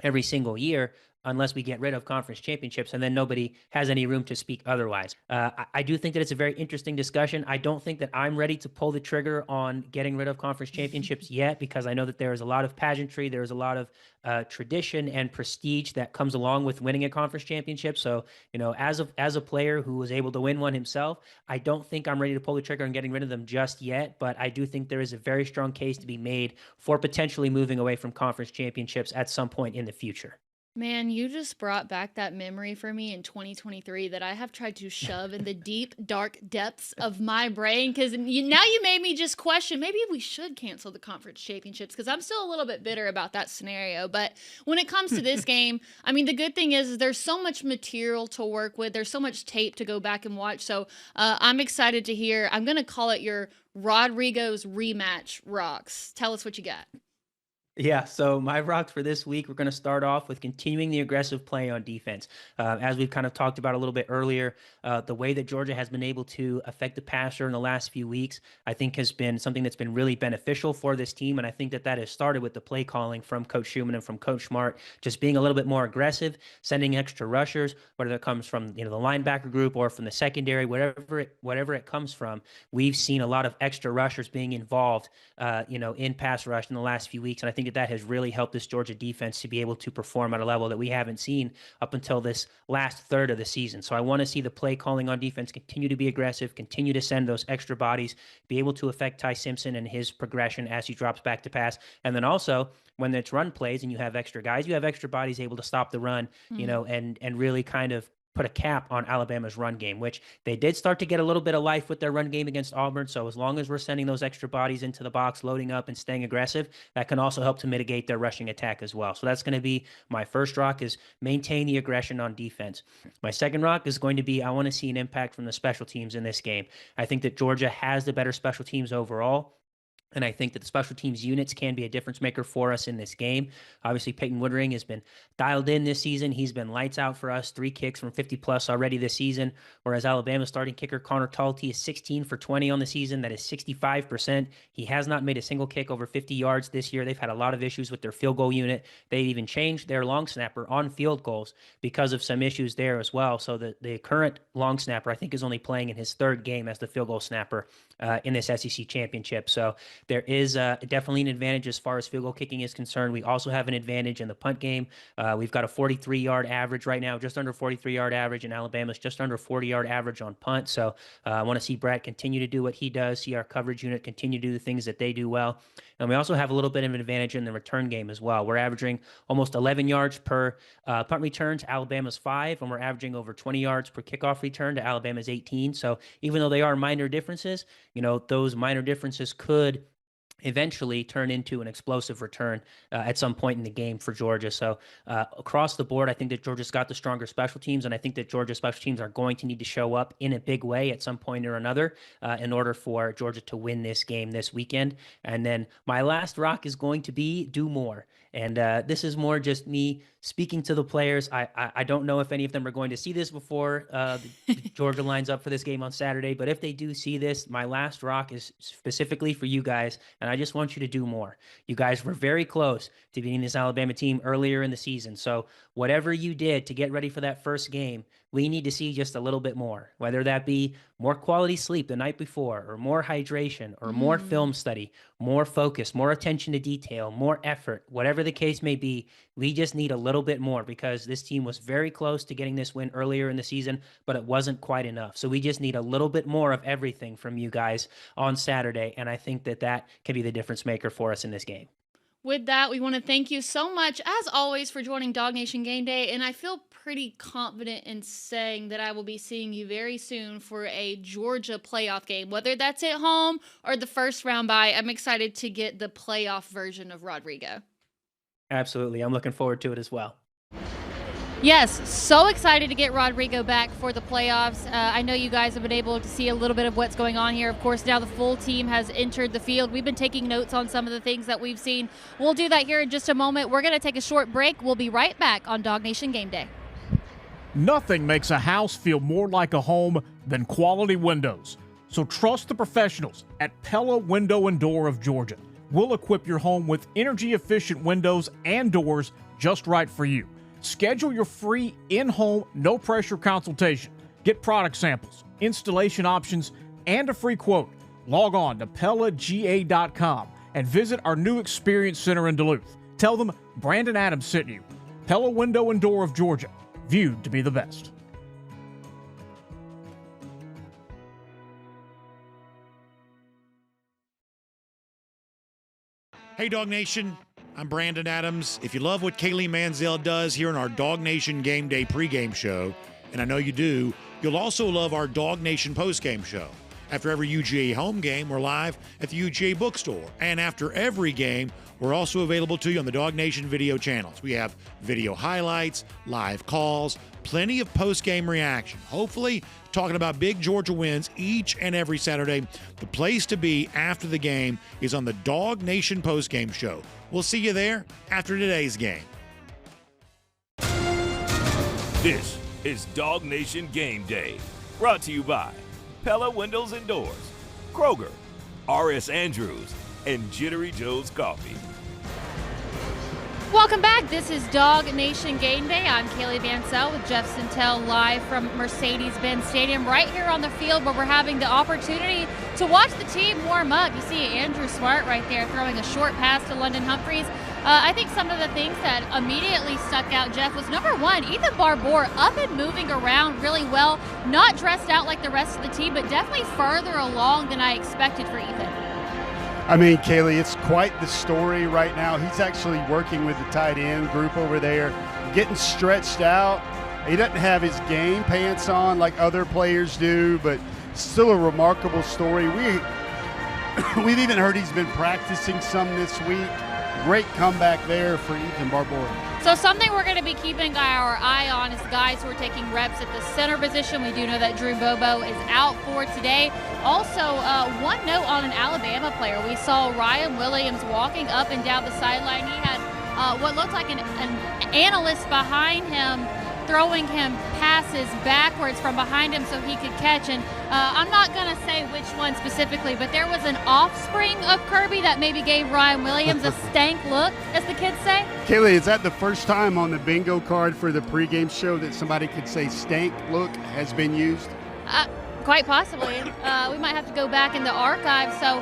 every single year unless we get rid of conference championships, and then nobody has any room to speak otherwise. I do think that it's a very interesting discussion. I don't think that I'm ready to pull the trigger on getting rid of conference championships yet, because I know that there is a lot of pageantry, there's a lot of tradition and prestige that comes along with winning a conference championship. So, as a player who was able to win one himself, I don't think I'm ready to pull the trigger on getting rid of them just yet, but I do think there is a very strong case to be made for potentially moving away from conference championships at some point in the future. Man, you just brought back that memory for me in 2023 that I have tried to shove in the deep, dark depths of my brain, because now you made me just question, maybe we should cancel the conference championships, because I'm still a little bit bitter about that scenario. But when it comes to this game, I mean, the good thing is there's so much material to work with. There's so much tape to go back and watch. So I'm excited to hear. I'm going to call it your Rodrigo's rematch rocks. Tell us what you got. Yeah, so my rocks for this week, we're going to start off with continuing the aggressive play on defense. As we've kind of talked about a little bit earlier, the way that Georgia has been able to affect the passer in the last few weeks, I think has been something that's been really beneficial for this team. And I think that has started with the play calling from Coach Schumann and from Coach Smart, just being a little bit more aggressive, sending extra rushers, whether it comes from the linebacker group or from the secondary, whatever it comes from. We've seen a lot of extra rushers being involved, in pass rush in the last few weeks. And I think that has really helped this Georgia defense to be able to perform at a level that we haven't seen up until this last third of the season. So I want to see the play calling on defense continue to be aggressive, continue to send those extra bodies, be able to affect Ty Simpson and his progression as he drops back to pass. And then also when it's run plays and you have extra guys, you have extra bodies able to stop the run, and really kind of put a cap on Alabama's run game, which they did start to get a little bit of life with their run game against Auburn. So as long as we're sending those extra bodies into the box, loading up and staying aggressive, that can also help to mitigate their rushing attack as well. So that's going to be my first rock, is maintain the aggression on defense. My second rock is going to be, I want to see an impact from the special teams in this game. I think that Georgia has the better special teams overall. And I think that the special teams units can be a difference maker for us in this game. Obviously, Peyton Woodring has been dialed in this season. He's been lights out for us, 3 kicks from 50-plus already this season, whereas Alabama's starting kicker Connor Talty is 16 for 20 on the season. That is 65%. He has not made a single kick over 50 yards this year. They've had a lot of issues with their field goal unit. They even changed their long snapper on field goals because of some issues there as well. So the current long snapper, I think, is only playing in his 3rd game as the field goal snapper in this SEC championship. So there is definitely an advantage as far as field goal kicking is concerned. We also have an advantage in the punt game. We've got a 43-yard average right now, just under 43-yard average, and Alabama's just under 40-yard average on punt. So I want to see Brad continue to do what he does, see our coverage unit continue to do the things that they do well. And we also have a little bit of an advantage in the return game as well. We're averaging almost 11 yards per punt return to Alabama's 5, and we're averaging over 20 yards per kickoff return to Alabama's 18. So even though they are minor differences, those minor differences could eventually turn into an explosive return at some point in the game for Georgia. So across the board, I think that Georgia's got the stronger special teams, and I think that Georgia's special teams are going to need to show up in a big way at some point or another in order for Georgia to win this game this weekend. And then my last rock is going to be do more. And this is more just me speaking to the players. I don't know if any of them are going to see this before Georgia lines up for this game on Saturday, but if they do see this, my last rock is specifically for you guys, and I just want you to do more. You guys were very close to beating this Alabama team earlier in the season, so whatever you did to get ready for that first game, we need to see just a little bit more, whether that be more quality sleep the night before, or more hydration, or more film study, more focus, more attention to detail, more effort, whatever the case may be. We just need a little bit more, because this team was very close to getting this win earlier in the season, but it wasn't quite enough. So we just need a little bit more of everything from you guys on Saturday, and I think that can be the difference maker for us in this game. With that, we want to thank you so much, as always, for joining DawgNation Game Day, and I feel pretty confident in saying that I will be seeing you very soon for a Georgia playoff game, whether that's at home or the first round bye. I'm excited to get the playoff version of Rodrigo. Absolutely. I'm looking forward to it as well. Yes, so excited to get Rodrigo back for the playoffs. I know you guys have been able to see a little bit of what's going on here. Of course, now the full team has entered the field. We've been taking notes on some of the things that we've seen. We'll do that here in just a moment. We're going to take a short break. We'll be right back on DawgNation Game Day. Nothing makes a house feel more like a home than quality windows. So trust the professionals at Pella Window and Door of Georgia. We'll equip your home with energy-efficient windows and doors just right for you. Schedule your free in-home, no-pressure consultation. Get product samples, installation options, and a free quote. Log on to PellaGA.com and visit our new Experience Center in Duluth. Tell them Brandon Adams sent you. Pella Window and Door of Georgia, viewed to be the best. Hey, Dog Nation. I'm Brandon Adams. If you love what Kaylee Mansell does here in our DawgNation Game Day pregame show, and I know you do, you'll also love our DawgNation postgame show. After every UGA home game, we're live at the UGA bookstore. And after every game, we're also available to you on the DawgNation video channels. We have video highlights, live calls, plenty of post-game reaction. Hopefully, talking about big Georgia wins each and every Saturday. The place to be after the game is on the DawgNation post-game show. We'll see you there after today's game. This is DawgNation Game Day, brought to you by Pella Windows and Doors, Kroger, R.S. Andrews, and Jittery Joe's Coffee. Welcome back. This is DawgNation Game Day. I'm Kaylee Mansell with Jeff Sentell live from Mercedes-Benz Stadium, right here on the field where we're having the opportunity to watch the team warm up. You see Andrew Smart right there throwing a short pass to London Humphreys. I think some of the things that immediately stuck out, Jeff, was number one, Ethan Barbour up and moving around really well, not dressed out like the rest of the team, but definitely further along than I expected for Ethan. I mean, Kaylee, it's quite the story right now. He's actually working with the tight end group over there, getting stretched out. He doesn't have his game pants on like other players do, but still a remarkable story. We've even heard he's been practicing some this week. Great comeback there for Ethan Barbour. So something we're going to be keeping our eye on is the guys who are taking reps at the center position. We do know that Drew Bobo is out for today. Also, one note on an Alabama player. We saw Ryan Williams walking up and down the sideline. He had what looked like an analyst behind him throwing him passes backwards from behind him so he could catch. And I'm not going to say which one specifically, but there was an offspring of Kirby that maybe gave Ryan Williams a stank look, as the kids say. Kaylee, is that the first time on the bingo card for the pregame show that somebody could say stank look has been used? Quite possibly. We might have to go back in the archive. So,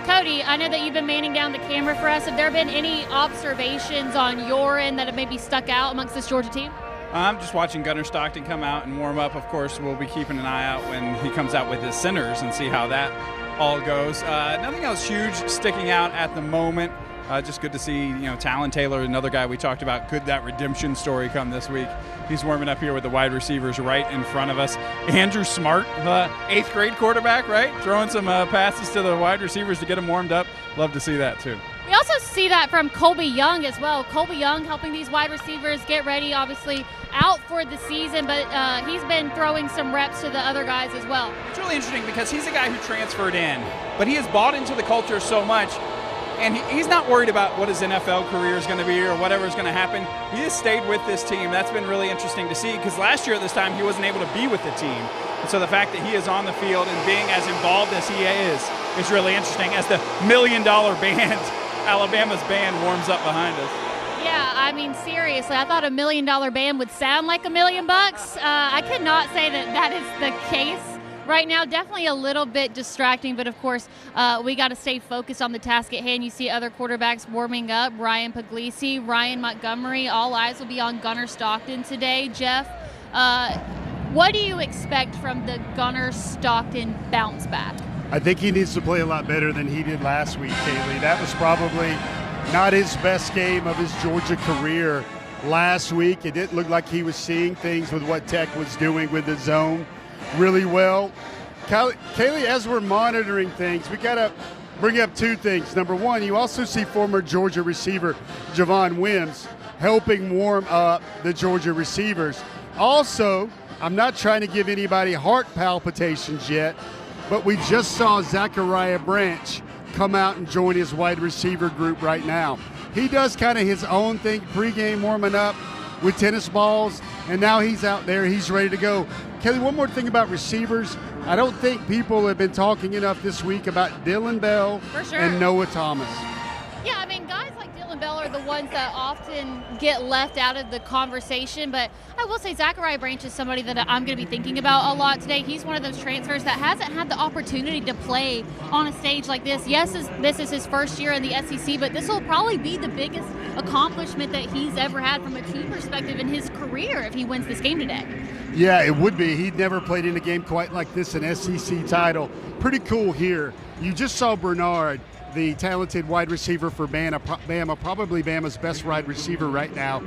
Cody, I know that you've been manning down the camera for us. Have there been any observations on your end that have maybe stuck out amongst this Georgia team? I'm just watching Gunnar Stockton come out and warm up. Of course, we'll be keeping an eye out when he comes out with his centers and see how that all goes. Nothing else huge sticking out at the moment. Just good to see, Talon Taylor, another guy we talked about. Could that redemption story come this week? He's warming up here with the wide receivers right in front of us. Andrew Smart, 8th grade quarterback, right? Throwing some passes to the wide receivers to get them warmed up. Love to see that too. We also see that from Colby Young as well. Colby Young helping these wide receivers get ready, obviously out for the season, but he's been throwing some reps to the other guys as well. It's really interesting because he's a guy who transferred in, but he has bought into the culture so much, and he's not worried about what his NFL career is going to be or whatever is going to happen. He has stayed with this team. That's been really interesting to see because last year at this time he wasn't able to be with the team. And so the fact that he is on the field and being as involved as he is really interesting as the $1 million band, Alabama's band, warms up behind us. Yeah, I I mean, seriously, I thought $1 million band would sound like $1 million bucks. I could not say that is the case right now. Definitely a little bit distracting, but of course, we got to stay focused on the task at hand. You see other quarterbacks warming up. Ryan Puglisi, Ryan Montgomery. All eyes will be on Gunnar Stockton today. Jeff, what do you expect from the Gunnar Stockton bounce back? I think he needs to play a lot better than he did last week, Kaylee. That was probably not his best game of his Georgia career last week. It didn't look like he was seeing things with what Tech was doing with the zone really well. Kaylee, as we're monitoring things, we got to bring up two things. Number one, you also see former Georgia receiver Javon Wims helping warm up the Georgia receivers. Also, I'm not trying to give anybody heart palpitations yet, but we just saw Zachariah Branch come out and join his wide receiver group right now. He does kind of his own thing, pregame warming up with tennis balls, and now he's out there, he's ready to go. Kelly, one more thing about receivers. I don't think people have been talking enough this week about Dylan Bell and Noah Thomas. Yeah, I mean, guys like Dylan Bell are the ones that often get left out of the conversation, but I will say Zachariah Branch is somebody that I'm going to be thinking about a lot today. He's one of those transfers that hasn't had the opportunity to play on a stage like this. Yes, this is his first year in the SEC, but this will probably be the biggest accomplishment that he's ever had from a team perspective in his career if he wins this game today. Yeah, it would be. He'd never played in a game quite like this, an SEC title. Pretty cool here. You just saw Bernard, the talented wide receiver for Bama, probably Bama's best wide receiver right now,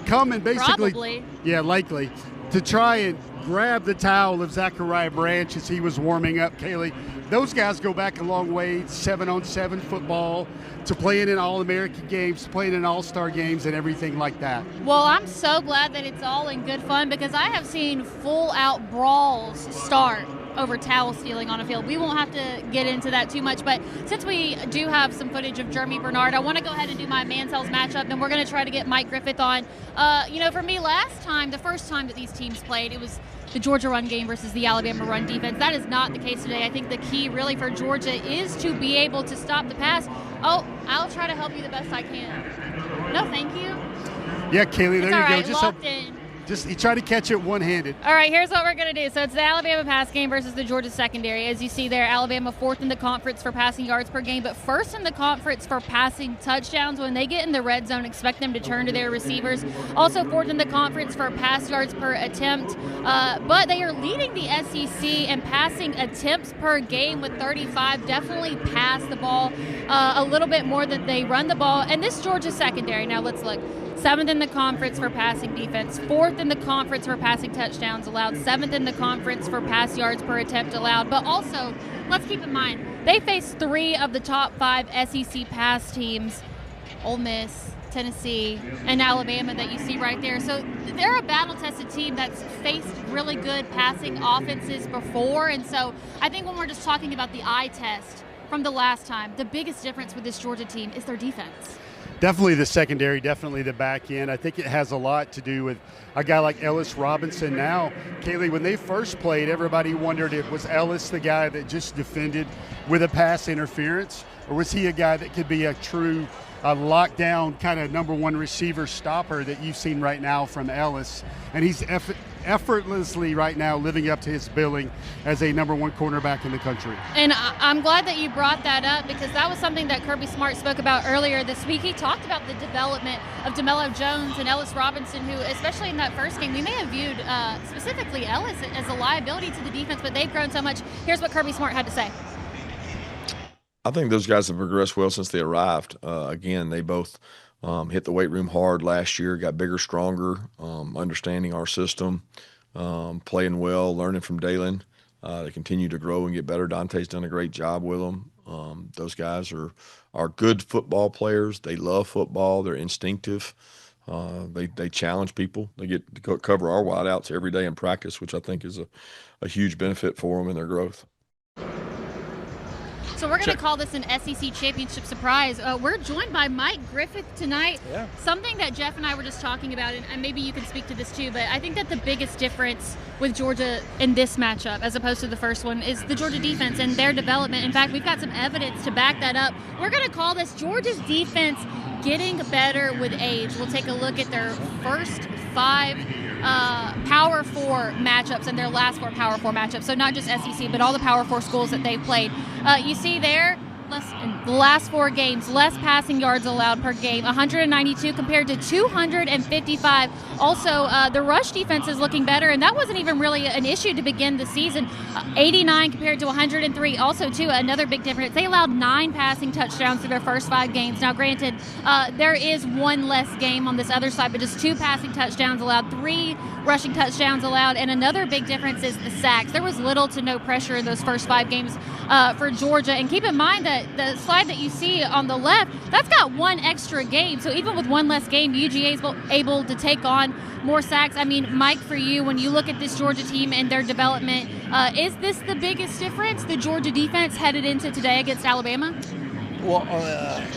come and basically, likely, to try and grab the towel of Zachariah Branch as he was warming up, Kaylee. Those guys go back a long way, 7-on-7 football, to playing in All-American games, playing in All-Star games and everything like that. Well, I'm so glad that it's all in good fun because I have seen full-out brawls start over towel stealing on a field. We won't have to get into that too much, but since we do have some footage of Jeremy Bernard, I want to go ahead and do my Mansell's matchup, and we're going to try to get Mike Griffith on. For me, the first time that these teams played, it was the Georgia run game versus the Alabama run defense. That is not the case today. I think the key really for Georgia is to be able to stop the pass. Oh, I'll try to help you the best I can. No, thank you. Yeah, Kaylee, there you right, go. Locked in. Just you try to catch it one-handed. All right, here's what we're going to do. So it's the Alabama pass game versus the Georgia secondary. As you see there, Alabama fourth in the conference for passing yards per game, but first in the conference for passing touchdowns. When they get in the red zone, expect them to turn to their receivers. Also fourth in the conference for pass yards per attempt, but they are leading the SEC in passing attempts per game with 35. Definitely pass the ball a little bit more than they run the ball. And this Georgia secondary, now let's look. 7th in the conference for passing defense, 4th in the conference for passing touchdowns allowed, 7th in the conference for pass yards per attempt allowed. But also, let's keep in mind, they face 3 of the top 5 SEC pass teams, Ole Miss, Tennessee, and Alabama that you see right there. So they're a battle-tested team that's faced really good passing offenses before. And so I think when we're just talking about the eye test from the last time, the biggest difference with this Georgia team is their defense. Definitely the secondary, definitely the back end. I think it has a lot to do with a guy like Ellis Robinson now. Kaylee, when they first played, everybody wondered if was Ellis the guy that just defended with a pass interference, or was he a guy that could be a true lockdown kind of number one receiver stopper that you've seen right now from Ellis. And he's effortlessly right now living up to his billing as a number one cornerback in the country. And I'm glad that you brought that up because that was something that Kirby Smart spoke about earlier this week. He talked about the development of DeMello Jones and Ellis Robinson, who, especially in that first game, we may have viewed specifically Ellis as a liability to the defense, but they've grown so much. Here's what Kirby Smart had to say. I think those guys have progressed well since they arrived. Again, they both hit the weight room hard last year, got bigger, stronger, understanding our system, playing well, learning from Dalen. They continue to grow and get better. Dante's done a great job with them. Those guys are good football players. They love football. They're instinctive. They challenge people. They get to cover our wideouts every day in practice, which I think is a huge benefit for them in their growth. So we're going to call this an SEC championship surprise. We're joined by Mike Griffith tonight. Yeah. Something that Jeff and I were just talking about, and maybe you can speak to this too, but I think that the biggest difference with Georgia in this matchup as opposed to the first one is the Georgia defense and their development. In fact, we've got some evidence to back that up. We're going to call this Georgia's defense getting better with age. We'll take a look at their first 5 Power 4 matchups and their last 4 Power 4 matchups. So not just SEC, but all the Power 4 schools that they've played. You see there, in the last 4 games, less passing yards allowed per game, 192 compared to 255. Also, the rush defense is looking better, and that wasn't even really an issue to begin the season. 89 compared to 103. Also, too, another big difference. They allowed 9 passing touchdowns through their first 5 games. Now, granted, there is 1 less game on this other side, but just 2 passing touchdowns allowed, 3 rushing touchdowns allowed, and another big difference is the sacks. There was little to no pressure in those first 5 games for Georgia, and keep in mind that the slide that you see on the left, that's got 1 extra game. So even with 1 less game, UGA is able to take on more sacks. I mean, Mike, for you, when you look at this Georgia team and their development, is this the biggest difference, the Georgia defense headed into today against Alabama? Well,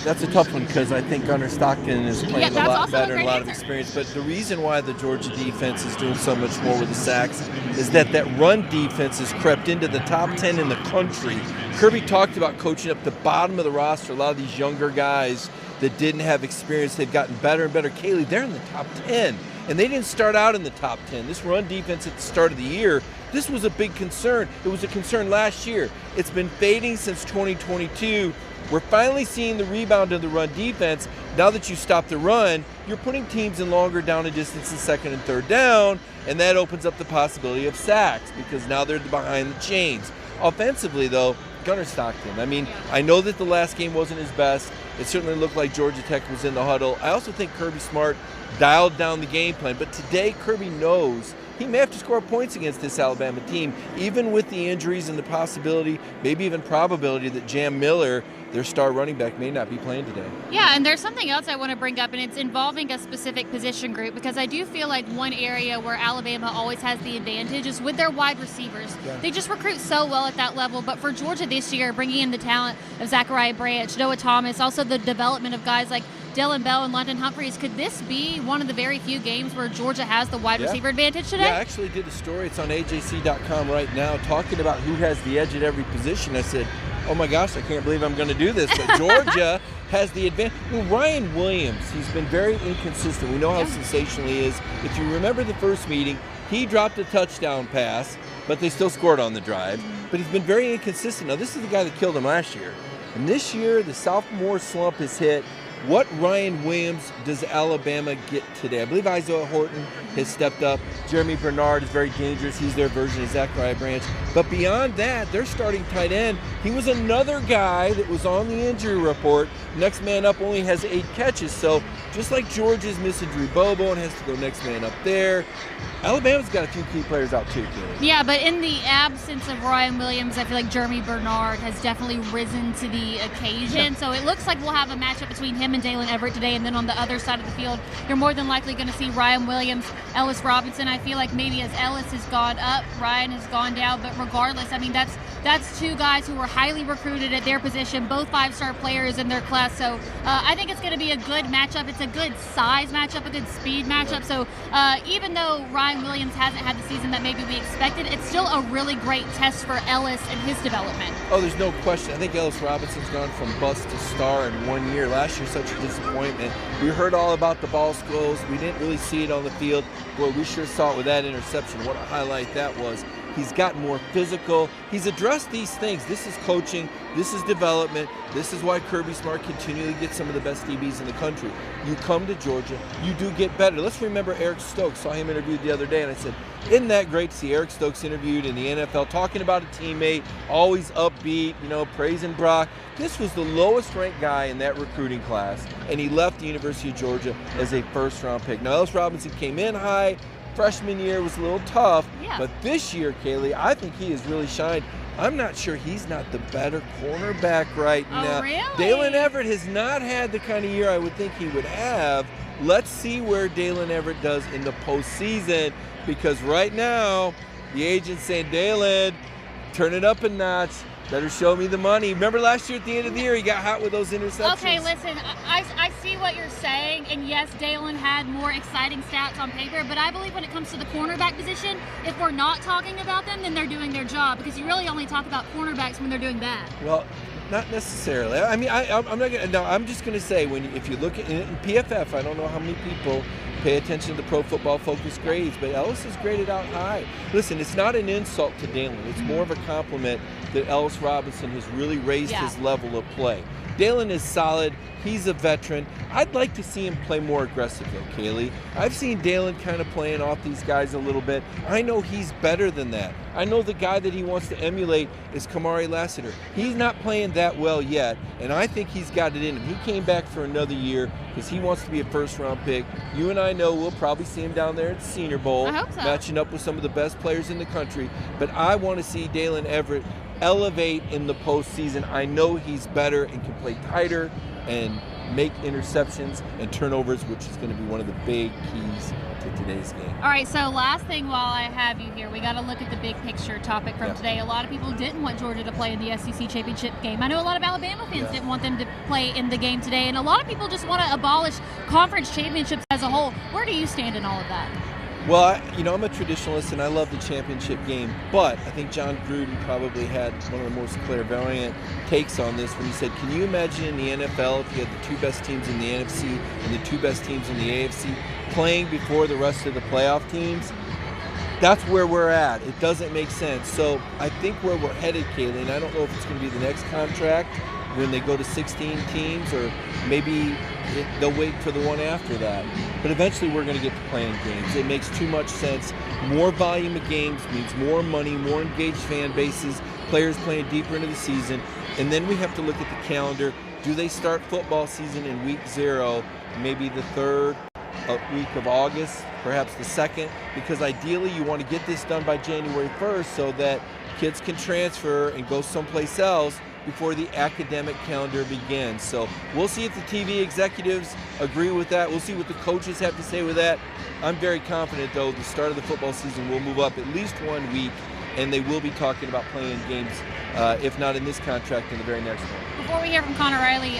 that's a tough one because I think Gunnar Stockton is playing a lot better and a lot of experience. But the reason why the Georgia defense is doing so much more with the sacks is that run defense has crept into the top 10 in the country. Kirby talked about coaching up the bottom of the roster. A lot of these younger guys that didn't have experience, they've gotten better and better. Kaylee, they're in the top 10. And they didn't start out in the top 10. This run defense at the start of the year, this was a big concern. It was a concern last year. It's been fading since 2022. We're finally seeing the rebound of the run defense. Now that you stop the run, you're putting teams in longer down and distance in 2nd and 3rd down, and that opens up the possibility of sacks because now they're behind the chains. Offensively, though, Gunnar Stockton. I mean, I know that the last game wasn't his best. It certainly looked like Georgia Tech was in the huddle. I also think Kirby Smart dialed down the game plan, but today Kirby knows he may have to score points against this Alabama team, even with the injuries and the possibility, maybe even probability that Jam Miller, their star running back, may not be playing today. Yeah, and there's something else I want to bring up, and it's involving a specific position group, because I do feel like one area where Alabama always has the advantage is with their wide receivers. Yeah. They just recruit so well at that level, but for Georgia this year, bringing in the talent of Zachariah Branch, Noah Thomas, also the development of guys like Dylan Bell and London Humphreys, could this be one of the very few games where Georgia has the wide receiver advantage today? Yeah, I actually did a story. It's on AJC.com right now talking about who has the edge at every position. I said, oh my gosh, I can't believe I'm going to do this, but Georgia has the advantage. Well, Ryan Williams, he's been very inconsistent. We know how sensational he is. If you remember the first meeting, he dropped a touchdown pass, but they still scored on the drive. But he's been very inconsistent. Now, this is the guy that killed him last year. And this year, the sophomore slump has hit. What Ryan Williams does Alabama get today? I believe Isaiah Horton has stepped up. Jeremy Bernard is very dangerous. He's their version of Zachariah Branch. But beyond that, their starting tight end, he was another guy that was on the injury report. Next man up only has 8 catches. So just like Georgia's missing Drew Bobo and has to go next man up there, Alabama's got a few key players out too, Kaylee. Yeah, but in the absence of Ryan Williams, I feel like Jeremy Bernard has definitely risen to the occasion. Yeah. So it looks like we'll have a matchup between him and Dalen Everett today, and then on the other side of the field, you're more than likely going to see Ryan Williams, Ellis Robinson. I feel like maybe as Ellis has gone up, Ryan has gone down, but regardless, I mean, that's 2 guys who were highly recruited at their position, both 5-star players in their class. So I think it's going to be a good matchup. It's a good size matchup, a good speed matchup. So even though Ryan Williams hasn't had the season that maybe we expected, it's still a really great test for Ellis and his development. Oh, there's no question. I think Ellis Robinson's gone from bust to star in 1 year. Last year, such a disappointment. We heard all about the ball skills. We didn't really see it on the field. Boy, we sure saw it with that interception. What a highlight that was. He's gotten more physical. He's addressed these things. This is coaching. This is development. This is why Kirby Smart continually gets some of the best DBs in the country. You come to Georgia, you do get better. Let's remember Eric Stokes. Saw him interviewed the other day, and I said, isn't that great to see Eric Stokes interviewed in the NFL, talking about a teammate, always upbeat, praising Brock. This was the lowest ranked guy in that recruiting class, and he left the University of Georgia as a first-round pick. Now, Ellis Robinson came in high. Freshman year was a little tough, but this year, Kaylee, I think he has really shined. I'm not sure he's not the better cornerback right now. Really? Dalen Everett has not had the kind of year I would think he would have. Let's see where Dalen Everett does in the postseason, because right now, the agent's saying, Dalen, turn it up a notch. Better show me the money. Remember last year at the end of the year, he got hot with those interceptions? Okay, listen, I see what you're saying, and yes, Dalen had more exciting stats on paper, but I believe when it comes to the cornerback position, if we're not talking about them, then they're doing their job, because you really only talk about cornerbacks when they're doing bad. Well, Not necessarily. I mean, I'm not gonna. No, I'm just gonna say if you look at in PFF, I don't know how many people pay attention to the Pro Football Focus grades, but Ellis is graded out high. Listen, it's not an insult to Dalen. It's more of a compliment that Ellis Robinson has really raised his level of play. Dalen is solid. He's a veteran. I'd like to see him play more aggressive, though, Kaylee. I've seen Dalen kind of playing off these guys a little bit. I know he's better than that. I know the guy that he wants to emulate is Kamari Lassiter. He's not playing that well yet, and I think he's got it in him. He came back for another year because he wants to be a first-round pick. You and I know we'll probably see him down there at the Senior Bowl, matching up with some of the best players in the country. But I want to see Dalen Everett elevate in the postseason. I know he's better and can play tighter and make interceptions and turnovers, which is going to be one of the big keys to today's game. All right, so last thing while I have you here, we got to look at the big picture topic from today. A lot of people didn't want Georgia to play in the SEC championship game. I know a lot of Alabama fans didn't want them to play in the game today, and a lot of people just want to abolish conference championships as a whole. Where do you stand in all of that? Well, I'm a traditionalist and I love the championship game, but I think John Gruden probably had one of the most clairvoyant takes on this when he said, can you imagine in the NFL if you had the two best teams in the NFC and the two best teams in the AFC playing before the rest of the playoff teams? That's where we're at. It doesn't make sense. So I think where we're headed, Kaylee, and I don't know if it's going to be the next contract when they go to 16 teams, or maybe they'll wait for the one after that. But eventually we're going to get to playing games. It makes too much sense. More volume of games means more money, more engaged fan bases, players playing deeper into the season. And then we have to look at the calendar. Do they start football season in week 0, maybe the 3rd week of August, perhaps the 2nd? Because ideally you want to get this done by January 1st so that kids can transfer and go someplace else before the academic calendar begins. So we'll see if the TV executives agree with that. We'll see what the coaches have to say with that. I'm very confident, though, the start of the football season will move up at least 1 week, and they will be talking about playing games, if not in this contract, in the very next one. Before we hear from Connor Riley,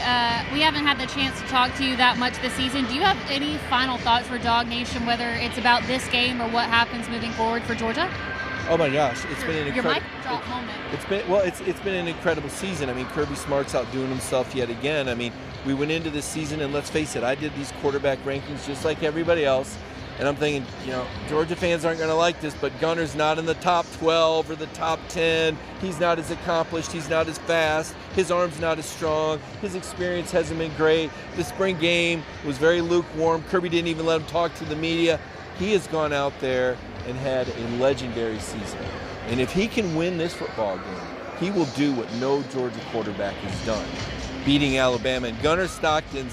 we haven't had the chance to talk to you that much this season. Do you have any final thoughts for Dog Nation, whether it's about this game or what happens moving forward for Georgia? Oh my gosh, it's been an incredible. Your mic drop moment. It's been an incredible season. I mean, Kirby Smart's outdoing himself yet again. I mean, we went into this season, and let's face it, I did these quarterback rankings just like everybody else, and I'm thinking, Georgia fans aren't going to like this, but Gunner's not in the top 12 or the top 10. He's not as accomplished. He's not as fast. His arm's not as strong. His experience hasn't been great. The spring game was very lukewarm. Kirby didn't even let him talk to the media. He has gone out there and had a legendary season. And if he can win this football game, he will do what no Georgia quarterback has done, beating Alabama. And Gunner Stockton,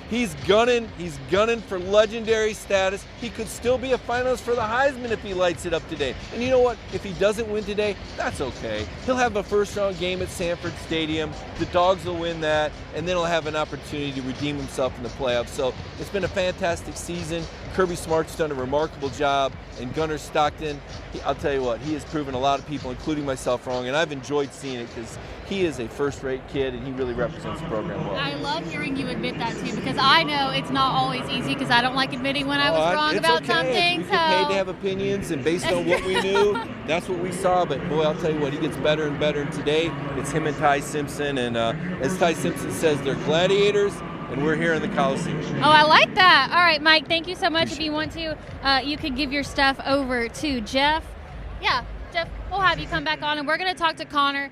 he's gunning for legendary status. He could still be a finalist for the Heisman if he lights it up today. And you know what? If he doesn't win today, that's okay. He'll have a first-round game at Sanford Stadium. The Dogs will win that, and then he'll have an opportunity to redeem himself in the playoffs. So it's been a fantastic season. Kirby Smart's done a remarkable job, and Gunner Stockton, I'll tell you what, he has proven a lot of people, including myself, wrong, and I've enjoyed seeing it because he is a first-rate kid, and he really represents the program well. I love hearing you admit that, too, because I know it's not always easy because I don't like admitting when I was wrong about something. We get paid to have opinions, and based on what we knew, that's what we saw. But, boy, I'll tell you what, he gets better and better, and today it's him and Ty Simpson, and as Ty Simpson says, they're gladiators, and we're here in the Coliseum. Oh, I like that. All right, Mike, thank you so much. If you want to, you can give your stuff over to Jeff. Yeah, Jeff, we'll have you come back on, and we're going to talk to Connor.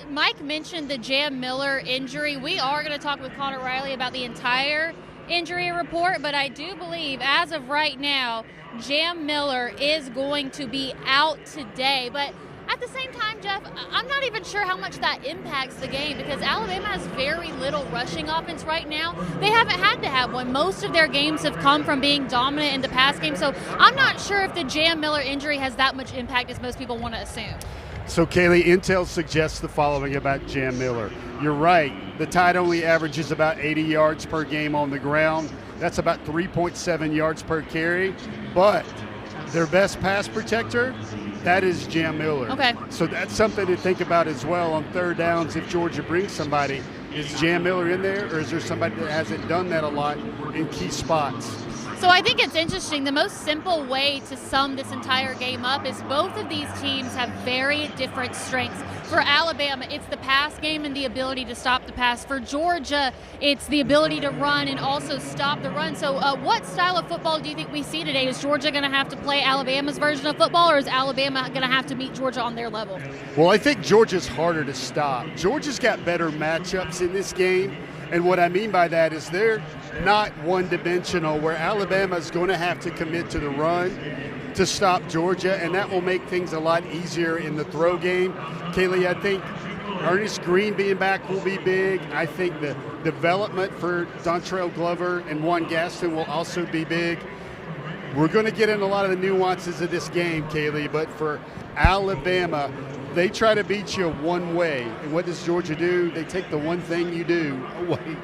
Mike mentioned the Jam Miller injury. We are going to talk with Connor Riley about the entire injury report, but I do believe, as of right now, Jam Miller is going to be out today. But at the same time, Jeff, I'm not even sure how much that impacts the game because Alabama has very little rushing offense right now. They haven't had to have one. Most of their games have come from being dominant in the pass game, so I'm not sure if the Jam Miller injury has that much impact as most people want to assume. So, Kaylee, intel suggests the following about Jam Miller. You're right. The Tide only averages about 80 yards per game on the ground. That's about 3.7 yards per carry. But their best pass protector, that is Jam Miller. Okay. So that's something to think about as well on third downs if Georgia brings somebody. Is Jam Miller in there, or is there somebody that hasn't done that a lot in key spots? So I think it's interesting. The most simple way to sum this entire game up is both of these teams have very different strengths. For Alabama, it's the pass game and the ability to stop the pass. For Georgia, it's the ability to run and also stop the run. So what style of football do you think we see today? Is Georgia going to have to play Alabama's version of football, or is Alabama going to have to meet Georgia on their level? Well, I think Georgia's harder to stop. Georgia's got better matchups in this game. And what I mean by that is they're not one-dimensional, where Alabama's going to have to commit to the run to stop Georgia, and that will make things a lot easier in the throw game. Kaylee, I think Ernest Green being back will be big. I think the development for Dontrell Glover and Juan Gaston will also be big. We're going to get in a lot of the nuances of this game, Kaylee, but for Alabama, they try to beat you one way. And what does Georgia do? They take the one thing you do away.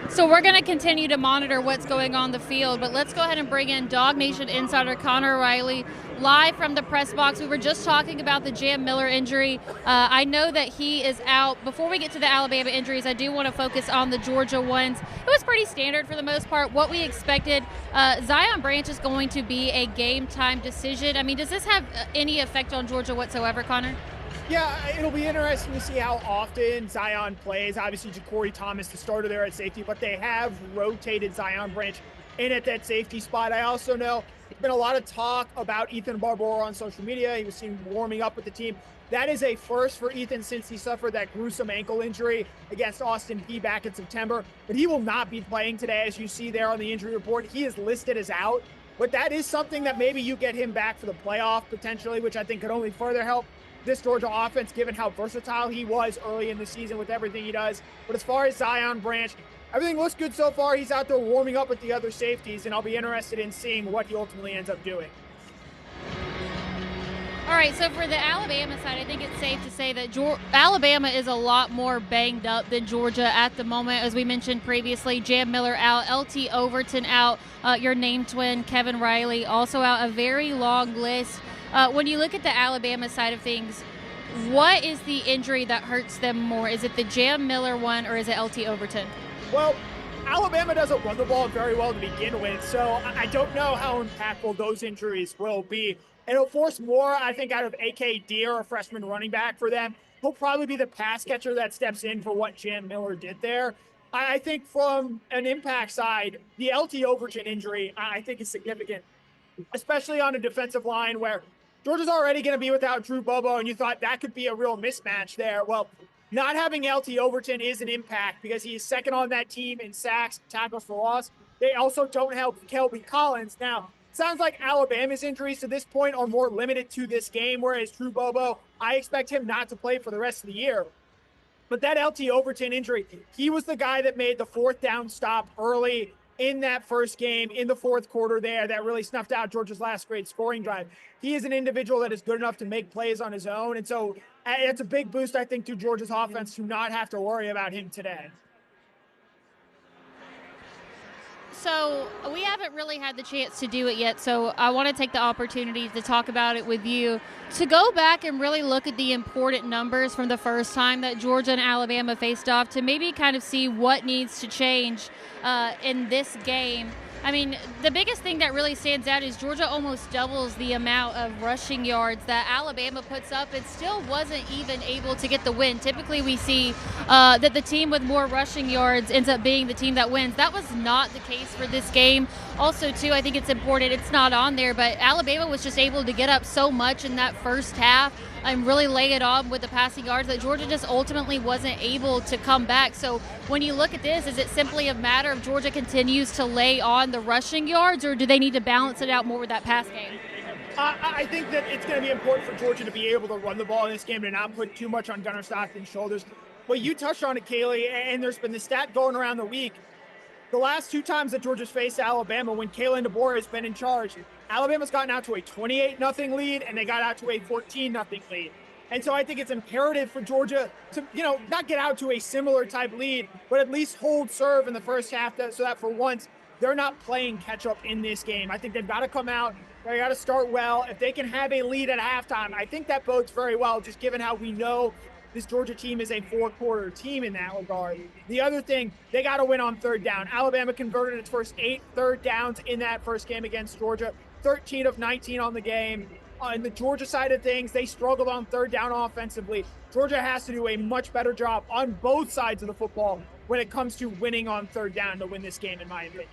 So we're going to continue to monitor what's going on the field, but let's go ahead and bring in DawgNation insider Connor Riley live from the press box. We were just talking about the Jam Miller injury. I know that he is out. Before we get to the Alabama injuries, I do want to focus on the Georgia ones. It was pretty standard for the most part, what we expected. Zion Branch is going to be a game-time decision. I mean, does this have any effect on Georgia whatsoever, Connor? Yeah, it'll be interesting to see how often Zion plays. Obviously, Ja'Cory Thomas, the starter there at safety, but they have rotated Zion Branch in at that safety spot. I also know there's been a lot of talk about Ethan Barbour on social media. He was seen warming up with the team. That is a first for Ethan since he suffered that gruesome ankle injury against Austin Peay back in September. But he will not be playing today, as you see there on the injury report. He is listed as out. But that is something that maybe you get him back for the playoff potentially, which I think could only further help this Georgia offense, given how versatile he was early in the season with everything he does. But as far as Zion Branch, everything looks good so far. He's out there warming up with the other safeties, and I'll be interested in seeing what he ultimately ends up doing. All right, so for the Alabama side, I think it's safe to say that Alabama is a lot more banged up than Georgia at the moment. As we mentioned previously, Jam Miller out, LT Overton out, your name twin, Kevin Riley, also out, a very long list. When you look at the Alabama side of things, what is the injury that hurts them more? Is it the Jam Miller one, or is it LT Overton? Well, Alabama doesn't run the ball very well to begin with, so I don't know how impactful those injuries will be. And it'll force more, I think, out of A.K. Deere, a freshman running back for them. He'll probably be the pass catcher that steps in for what Jam Miller did there. I think from an impact side, the LT Overton injury, I think, is significant, especially on a defensive line where Georgia's already going to be without Drew Bobo, and you thought that could be a real mismatch there. Well, not having LT Overton is an impact because he is second on that team in sacks, tackles for loss. They also don't have Kelby Collins. Now, sounds like Alabama's injuries to this point are more limited to this game, whereas Drew Bobo, I expect him not to play for the rest of the year. But that LT Overton injury, he was the guy that made the fourth down stop early in that first game, in the fourth quarter there, that really snuffed out Georgia's last great scoring drive. He is an individual that is good enough to make plays on his own, and so it's a big boost, I think, to Georgia's offense to not have to worry about him today. So we haven't really had the chance to do it yet, so I want to take the opportunity to talk about it with you, to go back and really look at the important numbers from the first time that Georgia and Alabama faced off, to maybe kind of see what needs to change in this game. I mean, the biggest thing that really stands out is Georgia almost doubles the amount of rushing yards that Alabama puts up and still wasn't even able to get the win. Typically we see that the team with more rushing yards ends up being the team that wins. That was not the case for this game. Also, too, I think it's important, it's not on there, but Alabama was just able to get up so much in that first half and really lay it on with the passing yards that Georgia just ultimately wasn't able to come back. So when you look at this, is it simply a matter of Georgia continues to lay on the rushing yards, or do they need to balance it out more with that pass game? I think that it's going to be important for Georgia to be able to run the ball in this game and not put too much on Gunnar Stockton's shoulders. Well, you touched on it, Kaylee, and there's been the stat going around the week. The last two times that Georgia's faced Alabama, when Kaylen DeBoer has been in charge, Alabama's gotten out to a 28-0 lead, and they got out to a 14-0 lead. And so I think it's imperative for Georgia to, not get out to a similar type lead, but at least hold serve in the first half so that for once they're not playing catch-up in this game. I think they've got to come out. They got to start well. If they can have a lead at halftime, I think that bodes very well, just given how we know this Georgia team is a four-quarter team in that regard. The other thing, they got to win on third down. Alabama converted its first 8 third downs in that first game against Georgia, 13 of 19 on the game. On the Georgia side of things, they struggled on third down offensively. Georgia has to do a much better job on both sides of the football when it comes to winning on third down to win this game, in my opinion.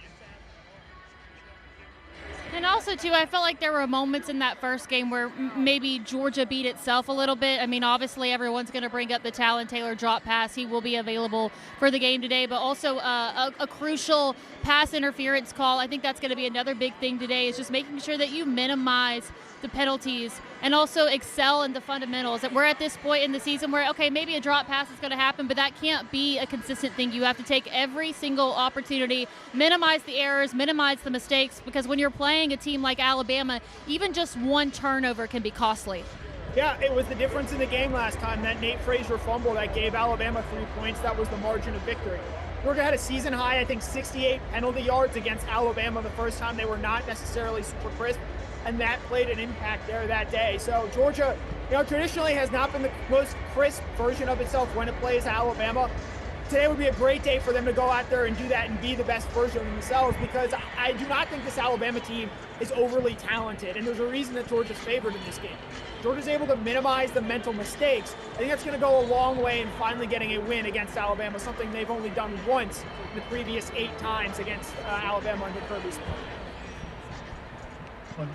And also, too, I felt like there were moments in that first game where maybe Georgia beat itself a little bit. I mean, obviously, everyone's going to bring up the Talon Taylor drop pass. He will be available for the game today, but also a crucial pass interference call. I think that's going to be another big thing today, is just making sure that you minimize the penalties and also excel in the fundamentals. That we're at this point in the season where, okay, maybe a drop pass is going to happen, but that can't be a consistent thing. You have to take every single opportunity, minimize the errors, minimize the mistakes, because when you're playing a team like Alabama, even just one turnover can be costly. Yeah, it was the difference in the game last time, that Nate Frazier fumble that gave Alabama 3 points. That was the margin of victory. Georgia had a season high, I think, 68 penalty yards against Alabama the first time. They were not necessarily super crisp, and that played an impact there that day. So Georgia, traditionally has not been the most crisp version of itself when it plays Alabama. Today would be a great day for them to go out there and do that and be the best version of themselves, because I do not think this Alabama team is overly talented, and there's a reason that Georgia's favored in this game. Georgia's able to minimize the mental mistakes. I think that's going to go a long way in finally getting a win against Alabama, something they've only done once in the previous 8 times against Alabama under Kirby Smart.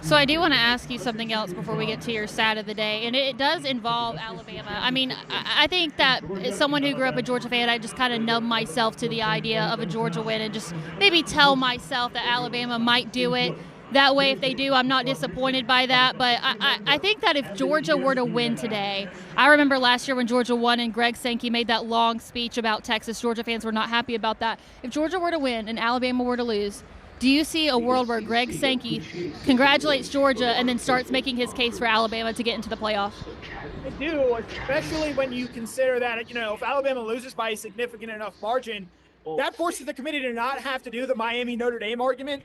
So I do want to ask you something else before we get to your stat of the day, and it does involve Alabama. I mean, I think that as someone who grew up a Georgia fan, I just kind of numb myself to the idea of a Georgia win and just maybe tell myself that Alabama might do it. That way, if they do, I'm not disappointed by that. But I think that if Georgia were to win today, I remember last year when Georgia won and Greg Sankey made that long speech about Texas. Georgia fans were not happy about that. If Georgia were to win and Alabama were to lose, do you see a world where Greg Sankey congratulates Georgia and then starts making his case for Alabama to get into the playoff? I do, especially when you consider that, if Alabama loses by a significant enough margin, that forces the committee to not have to do the Miami-Notre Dame argument,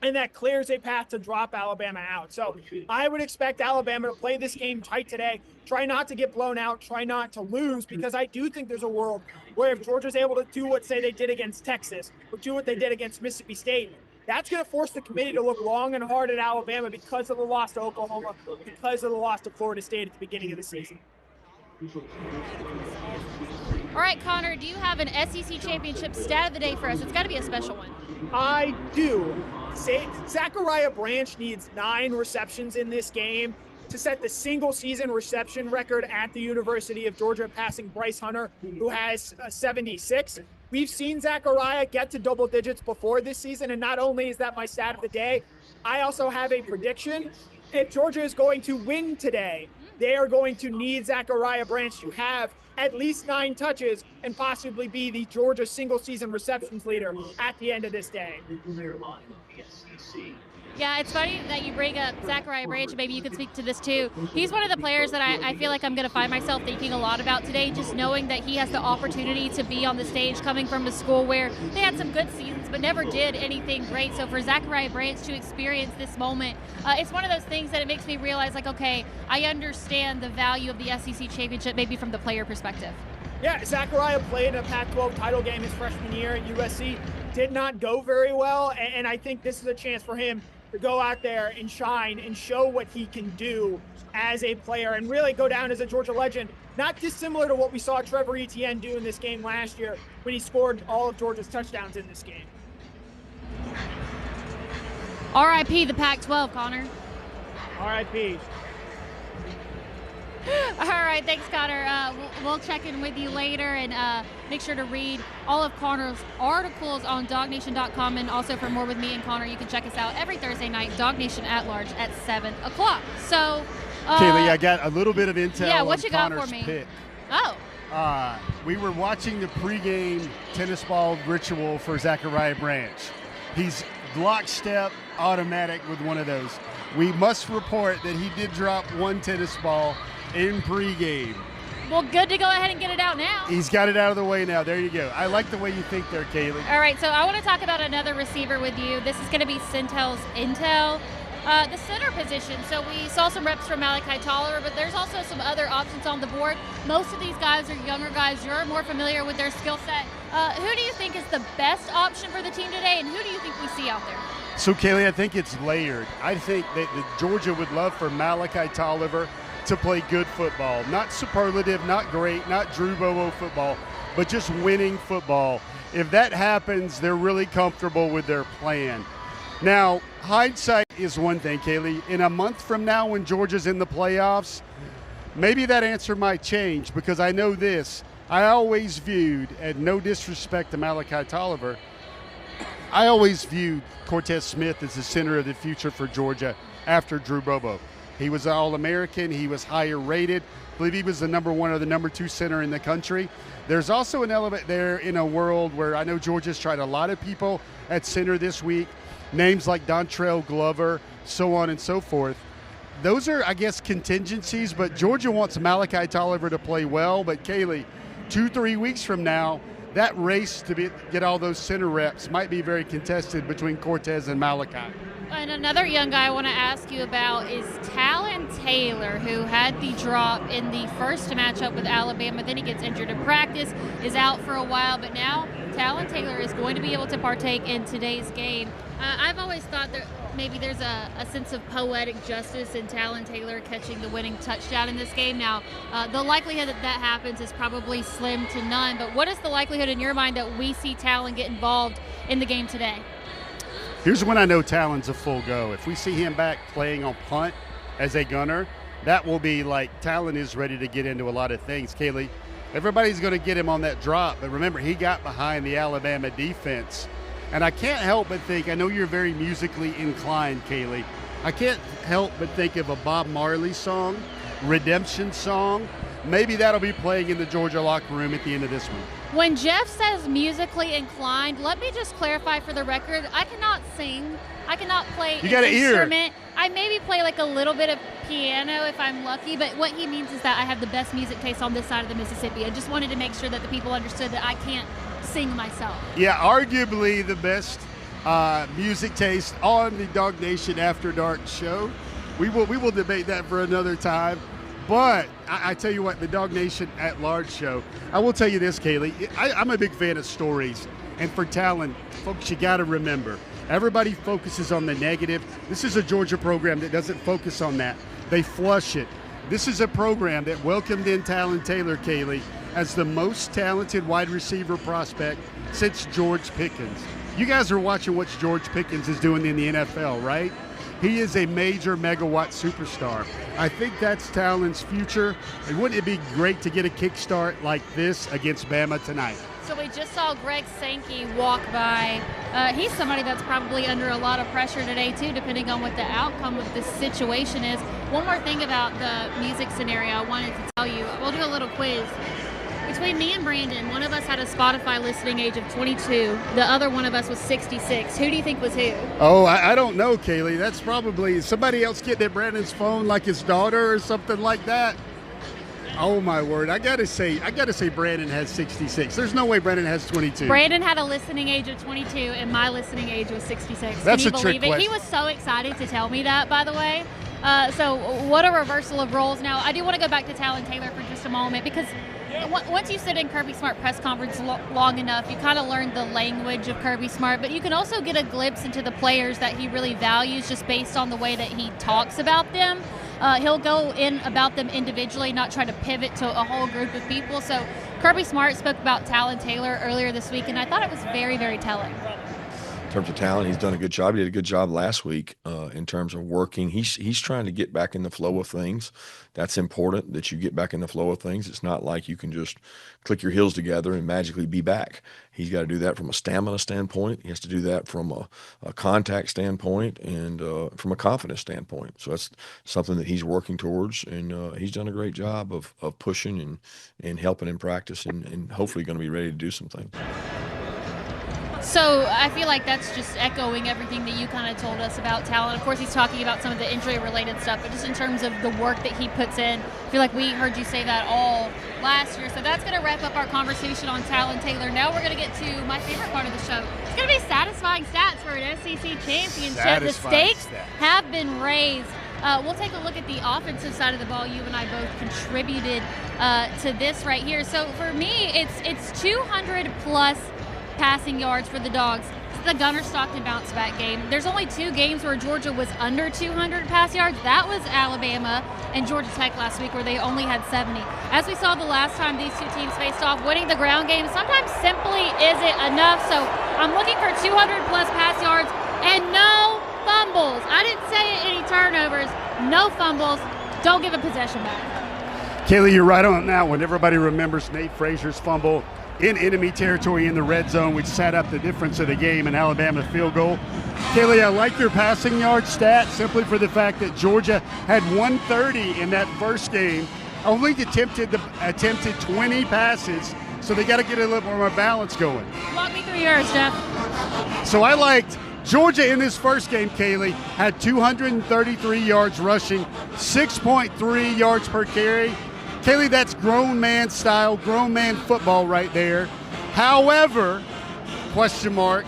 and that clears a path to drop Alabama out. So I would expect Alabama to play this game tight today, try not to get blown out, try not to lose, because I do think there's a world where if Georgia's able to do what, say, they did against Texas, or do what they did against Mississippi State, that's going to force the committee to look long and hard at Alabama because of the loss to Oklahoma, because of the loss to Florida State at the beginning of the season. All right, Connor, do you have an SEC championship stat of the day for us? It's got to be a special one. I do. Zachariah Branch needs 9 receptions in this game to set the single-season reception record at the University of Georgia, passing Bryce Hunter, who has 76. We've seen Zachariah get to double digits before this season, and not only is that my stat of the day, I also have a prediction. If Georgia is going to win today, they are going to need Zachariah Branch to have at least 9 touches and possibly be the Georgia single-season receptions leader at the end of this day. Yeah, it's funny that you bring up Zachariah Branch. Maybe you could speak to this too. He's one of the players that I feel like I'm going to find myself thinking a lot about today, just knowing that he has the opportunity to be on the stage coming from a school where they had some good seasons but never did anything great. So for Zachariah Branch to experience this moment, it's one of those things that it makes me realize, like, okay, I understand the value of the SEC championship maybe from the player perspective. Yeah, Zachariah played a Pac-12 title game his freshman year at USC. Did not go very well, and I think this is a chance for him to go out there and shine and show what he can do as a player and really go down as a Georgia legend, not dissimilar to what we saw Trevor Etienne do in this game last year when he scored all of Georgia's touchdowns in this game. R.I.P. the Pac-12, Connor. R.I.P. All right, thanks, Connor. We'll check in with you later, and make sure to read all of Connor's articles on DawgNation.com, and also for more with me and Connor, you can check us out every Thursday night, DawgNation at Large at 7 o'clock. So, Kaylee, I got a little bit of intel yeah, what on you got Connor's for me? pick. Oh. We were watching the pregame tennis ball ritual for Zachariah Branch. He's lockstep, automatic with one of those. We must report that he did drop one tennis ball in pregame. Well, good to go ahead and get it out now. He's got it out of the way now. There you go. I like the way you think there, Kaylee. All right, so I want to talk about another receiver with you. This is going to be Sentell's Intel. The center position. So we saw some reps from Malachi Tolliver, but there's also some other options on the board. Most of these guys are younger guys. You're more familiar with their skill set. Who do you think is the best option for the team today, and who do you think we see out there? So, Kaylee, I think it's layered. I think that Georgia would love for Malachi Tolliver to play good football. Not superlative, not great, not Drew Bobo football, but just winning football. If that happens, they're really comfortable with their plan. Now, hindsight is one thing, Kaylee. In a month from now when Georgia's in the playoffs, maybe that answer might change, because I know this. I always viewed, and no disrespect to Malachi Tolliver, I always viewed Cortez Smith as the center of the future for Georgia after Drew Bobo. He was an All-American. He was higher rated. I believe he was the number 1 or the number 2 center in the country. There's also an element there in a world where I know Georgia's tried a lot of people at center this week, names like Dontrell Glover, so on and so forth. Those are, I guess, contingencies, but Georgia wants Malachi Tolliver to play well. But, Kaylee, 2-3 weeks from now, that race to get all those center reps might be very contested between Cortez and Malachi. And another young guy I want to ask you about is Talon Taylor, who had the drop in the first matchup with Alabama. Then he gets injured in practice, is out for a while, but now Talon Taylor is going to be able to partake in today's game. I've always thought that maybe there's a sense of poetic justice in Talon Taylor catching the winning touchdown in this game. Now, the likelihood that that happens is probably slim to none, but what is the likelihood in your mind that we see Talon get involved in the game today? Here's when I know Talon's a full go. If we see him back playing on punt as a gunner, that will be like Talon is ready to get into a lot of things. Kaylee, everybody's going to get him on that drop, but remember, he got behind the Alabama defense. And I can't help but think, I know you're very musically inclined, Kaylee. I can't help but think of a Bob Marley song, Redemption Song. Maybe that'll be playing in the Georgia locker room at the end of this one. When Jeff says musically inclined, let me just clarify for the record, I cannot sing. I cannot play an instrument. I maybe play like a little bit of piano if I'm lucky, but what he means is that I have the best music taste on this side of the Mississippi. I just wanted to make sure that the people understood that I can't sing myself. Yeah, arguably the best music taste on the DawgNation After Dark show. We will debate that for another time. But I tell you what, the DawgNation at Large show, I will tell you this, Kaylee. I'm a big fan of stories. And for Talon, folks, you got to remember, everybody focuses on the negative. This is a Georgia program that doesn't focus on that. They flush it. This is a program that welcomed in Talon Taylor, Kaylee, as the most talented wide receiver prospect since George Pickens. You guys are watching what George Pickens is doing in the NFL, right? He is a major megawatt superstar. I think that's Talon's future. And wouldn't it be great to get a kickstart like this against Bama tonight? So we just saw Greg Sankey walk by. He's somebody that's probably under a lot of pressure today, too, depending on what the outcome of this situation is. One more thing about the music scenario I wanted to tell you. We'll do a little quiz. Between me and Brandon, one of us had a Spotify listening age of 22. The other one of us was 66. Who do you think was who? Oh, I don't know, Kaylee. That's probably somebody else getting at Brandon's phone, like his daughter or something like that. Oh my word! I gotta say, Brandon has 66. There's no way Brandon has 22. Brandon had a listening age of 22, and my listening age was 66. That's Can you a believe trick it? question. He was so excited to tell me that, by the way. So what a reversal of roles. Now, I do want to go back to Talon Taylor for just a moment, because once you sit in Kirby Smart press conference long enough, you kind of learn the language of Kirby Smart, but you can also get a glimpse into the players that he really values just based on the way that he talks about them. He'll go in about them individually, not try to pivot to a whole group of people. So Kirby Smart spoke about Talon Taylor earlier this week, and I thought it was very, very telling. In terms of talent, he's done a good job. He did a good job last week in terms of working. He's trying to get back in the flow of things. That's important, that you get back in the flow of things. It's not like you can just click your heels together and magically be back. He's got to do that from a stamina standpoint. He has to do that from a contact standpoint and from a confidence standpoint. So that's something that he's working towards, and he's done a great job of pushing and helping in practice, and hopefully going to be ready to do some things. So I feel like that's just echoing everything that you kind of told us about Talon. Of course, he's talking about some of the injury-related stuff, but just in terms of the work that he puts in, I feel like we heard you say that all last year. So that's going to wrap up our conversation on Talon Taylor. Now we're going to get to my favorite part of the show. It's going to be satisfying stats for an SEC championship. The stakes have been raised. We'll take a look at the offensive side of the ball. You and I both contributed to this right here. So for me, it's 200-plus passing yards for the Dogs. It's the Gunner Stockton bounce-back game. There's only 2 games where Georgia was under 200 pass yards. That was Alabama and Georgia Tech last week, where they only had 70. As we saw the last time these two teams faced off, winning the ground game sometimes simply isn't enough. So I'm looking for 200-plus pass yards and no fumbles. I didn't say any turnovers, no fumbles. Don't give a possession back. Kaylee, you're right on that one. Everybody remembers Nate Frazier's fumble in enemy territory in the red zone, which set up the difference of the game in Alabama's field goal. Kaylee, I like your passing yard stat simply for the fact that Georgia had 130 in that first game, only attempted 20 passes, so they got to get a little more balance going. Walk me through yours, Jeff. So I liked Georgia in this first game, Kaylee, had 233 yards rushing, 6.3 yards per carry. Kaylee, that's grown man style, grown man football right there. However, question mark,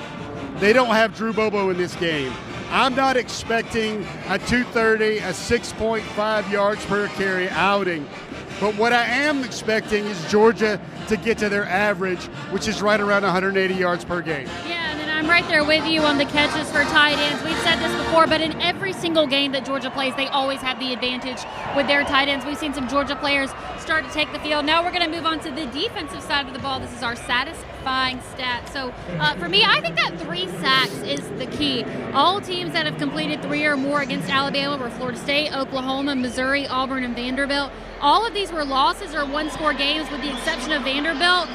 they don't have Drew Bobo in this game. I'm not expecting a 230, a 6.5 yards per carry outing. But what I am expecting is Georgia to get to their average, which is right around 180 yards per game. Yeah, and then I'm right there with you on the catches for tight ends. We've said this before, but in every single game that Georgia plays, they always have the advantage with their tight ends. We've seen some Georgia players start to take the field. Now we're going to move on to the defensive side of the ball. This is our satisfying stat. So for me, I think that 3 sacks is the key. All teams that have completed 3 or more against Alabama were Florida State, Oklahoma, Missouri, Auburn, and Vanderbilt. All of these were losses or one-score games with the exception of Vanderbilt,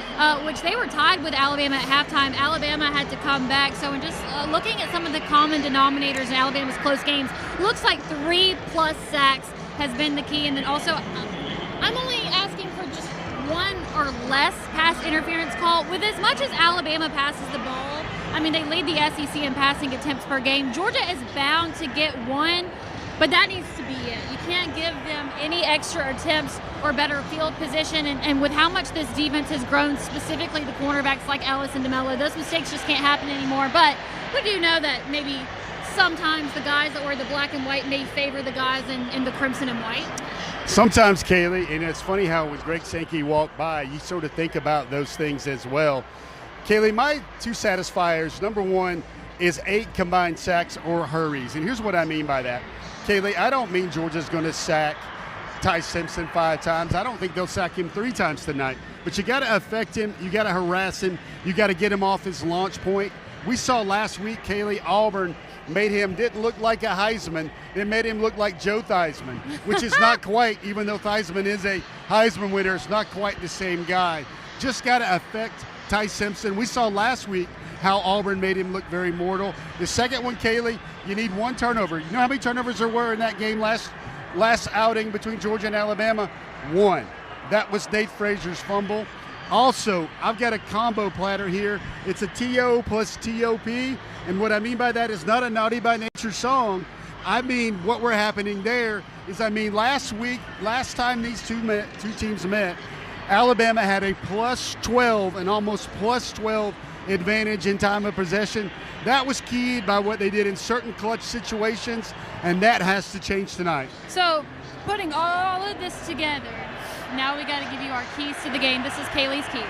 which they were tied with Alabama at halftime. Alabama had to come back. So in just looking at some of the common denominators in Alabama's close games, looks like 3+ sacks has been the key. And then also, I'm only asking for just 1 or less pass interference call. With as much as Alabama passes the ball, I mean, they lead the SEC in passing attempts per game. Georgia is bound to get 1. But that needs to be it. You can't give them any extra attempts or better field position. And with how much this defense has grown, specifically the cornerbacks like Ellis and DeMello, those mistakes just can't happen anymore. But we do know that maybe sometimes the guys that wear the black and white may favor the guys in the crimson and white. Sometimes, Kaylee, and it's funny how when Greg Sankey walked by, you sort of think about those things as well. Kaylee, my 2 satisfiers, number 1 is 8 combined sacks or hurries. And here's what I mean by that. Kaylee, I don't mean Georgia's going to sack Ty Simpson 5 times. I don't think they'll sack him 3 times tonight. But you got to affect him. You got to harass him. You got to get him off his launch point. We saw last week, Kaylee, Auburn didn't look like a Heisman. It made him look like Joe Theismann, which is not quite, even though Theismann is a Heisman winner, it's not quite the same guy. Just got to affect Ty Simpson. We saw last week how Auburn made him look very mortal. The second one, Kaylee, you need 1 turnover. You know how many turnovers there were in that game last outing between Georgia and Alabama? 1. That was Nate Frazier's fumble. Also, I've got a combo platter here. It's a TO plus TOP, and what I mean by that is not a Naughty by Nature song. I mean, what were happening there is, last time these two teams met, Alabama had a plus 12 and almost plus 12 advantage in time of possession. That was keyed by what they did in certain clutch situations, and that has to change tonight. So putting all of this together, now we got to give you our keys to the game. This is Kaylee's keys.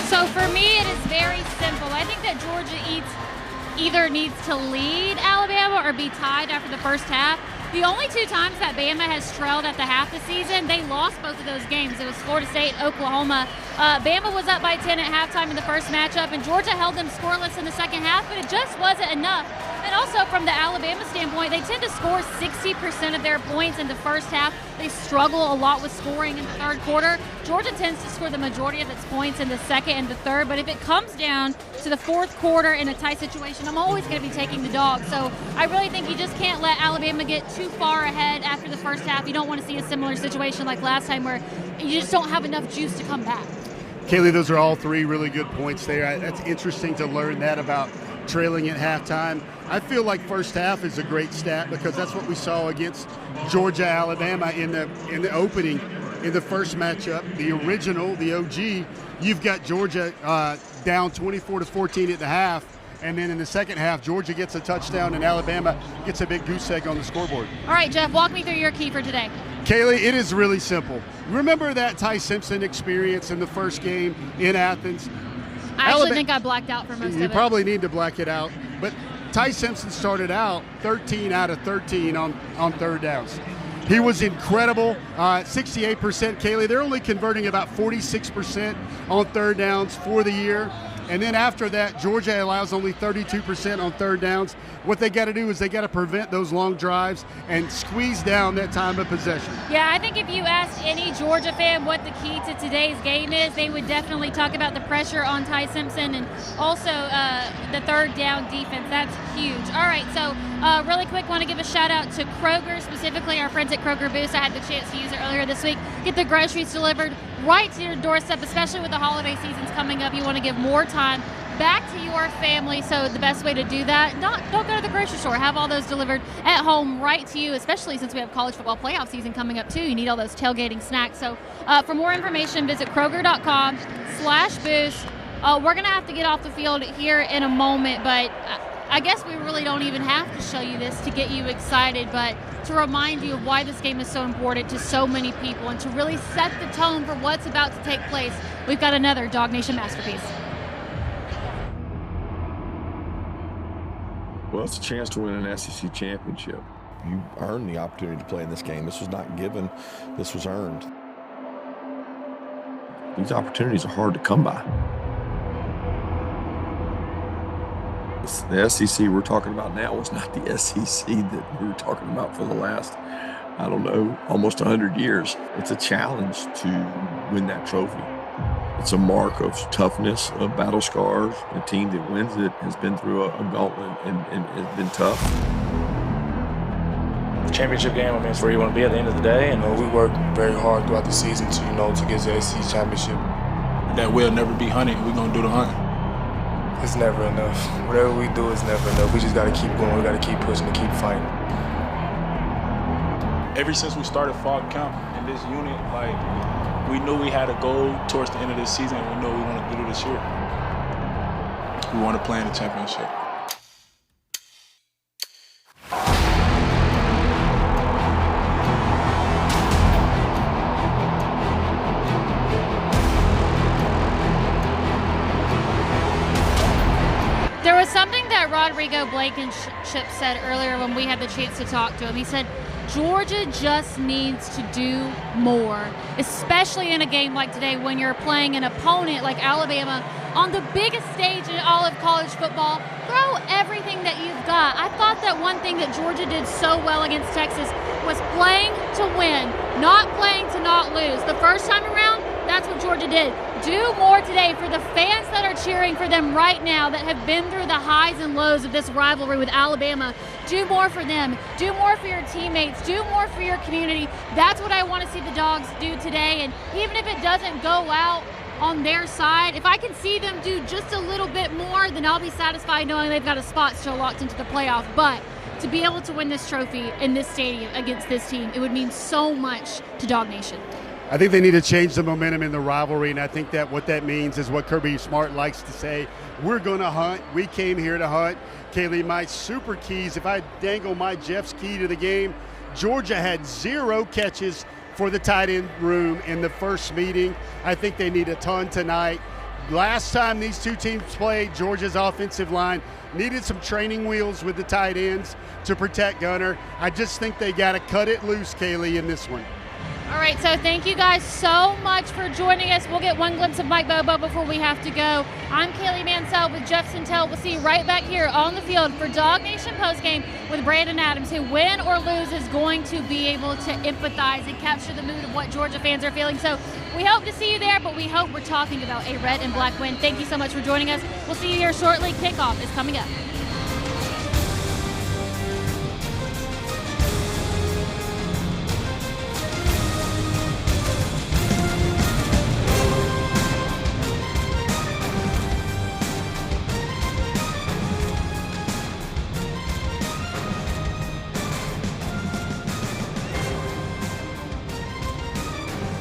So for me, it is very simple. I think that Georgia either needs to lead Alabama or be tied after the first half. The only 2 times that Bama has trailed at the half this season, they lost both of those games. It was Florida State, Oklahoma. Bama was up by 10 at halftime in the first matchup, and Georgia held them scoreless in the second half, but it just wasn't enough. And also from the Alabama standpoint, they tend to score 60% of their points in the first half. They struggle a lot with scoring in the third quarter. Georgia tends to score the majority of its points in the second and the third, but if it comes down to the fourth quarter in a tight situation, I'm always going to be taking the dog. So I really think you just can't let Alabama get too far ahead after the first half. You don't want to see a similar situation like last time where you just don't have enough juice to come back. Kaylee, those are all three really good points there. That's interesting to learn that about trailing at halftime. I feel like first half is a great stat because that's what we saw against Georgia, Alabama in the opening, in the first matchup, the original, the OG. You've got Georgia down 24-14 at the half, and then in the second half, Georgia gets a touchdown and Alabama gets a big goose egg on the scoreboard. All right, Jeff, walk me through your key for today. Kaylee, it is really simple. Remember that Ty Simpson experience in the first game in Athens? I actually think I blacked out for most of it. You probably need to black it out. But Ty Simpson started out 13 out of 13 on third downs. He was incredible. 68%, Kaylee. They're only converting about 46% on third downs for the year. And then after that, Georgia allows only 32% on third downs. What they got to do is they got to prevent those long drives and squeeze down that time of possession. Yeah, I think if you asked any Georgia fan what the key to today's game is, they would definitely talk about the pressure on Ty Simpson and also the third down defense. That's huge. All right, so really quick, want to give a shout out to Kroger, specifically our friends at Kroger Boost. I had the chance to use it earlier this week. Get the groceries delivered right to your doorstep, especially with the holiday seasons coming up. You want to give more time back to your family, so the best way to do that, don't go to the grocery store. Have all those delivered at home right to you, especially since we have college football playoff season coming up too. You need all those tailgating snacks. So for more information, visit Kroger.com/boost. We're going to have to get off the field here in a moment, but I guess we really don't even have to show you this to get you excited, but to remind you of why this game is so important to so many people and to really set the tone for what's about to take place. We've got another DawgNation masterpiece. Well, it's a chance to win an SEC championship. You earned the opportunity to play in this game. This was not given. This was earned. These opportunities are hard to come by. The SEC we're talking about now was not the SEC that we were talking about for the last, I don't know, almost 100 years. It's a challenge to win that trophy. It's a mark of toughness, of battle scars. The team that wins it has been through a gauntlet and has been tough. The championship game, I mean, it's where you want to be at the end of the day. And we work very hard throughout the season to, to get the SEC championship. That will never be hunting. We're going to do the hunt. It's never enough. Whatever we do is never enough. We just got to keep going. We got to keep pushing and keep fighting. Ever since we started Fall Camp in this unit, we knew we had a goal towards the end of this season, and we knew we wanted to do this year. We want to play in the championship. There was something that Rodrigo Blankenship said earlier when we had the chance to talk to him. He said, Georgia just needs to do more, especially in a game like today when you're playing an opponent like Alabama on the biggest stage in all of college football. Throw everything that you've got. I thought that one thing that Georgia did so well against Texas was playing to win, not playing to not lose. The first time around, that's what Georgia did. Do more today for the fans that are cheering for them right now, that have been through the highs and lows of this rivalry with Alabama. Do more for them. Do more for your teammates. Do more for your community. That's what I want to see the Dogs do today. And even if it doesn't go out on their side, if I can see them do just a little bit more, then I'll be satisfied knowing they've got a spot still locked into the playoff. But to be able to win this trophy in this stadium against this team, it would mean so much to DawgNation. I think they need to change the momentum in the rivalry, and I think that what that means is what Kirby Smart likes to say. We're going to hunt. We came here to hunt. Kaylee, my super keys, if I dangle my Jeff's key to the game, Georgia had 0 catches for the tight end room in the first meeting. I think they need a ton tonight. Last time these two teams played, Georgia's offensive line needed some training wheels with the tight ends to protect Gunner. I just think they got to cut it loose, Kaylee, in this one. All right, so thank you guys so much for joining us. We'll get one glimpse of Mike Bobo before we have to go. I'm Kaylee Mansell with Jeff Sentell. We'll see you right back here on the field for DawgNation postgame with Brandon Adams, who, win or lose, is going to be able to empathize and capture the mood of what Georgia fans are feeling. So we hope to see you there, but we hope we're talking about a red and black win. Thank you so much for joining us. We'll see you here shortly. Kickoff is coming up.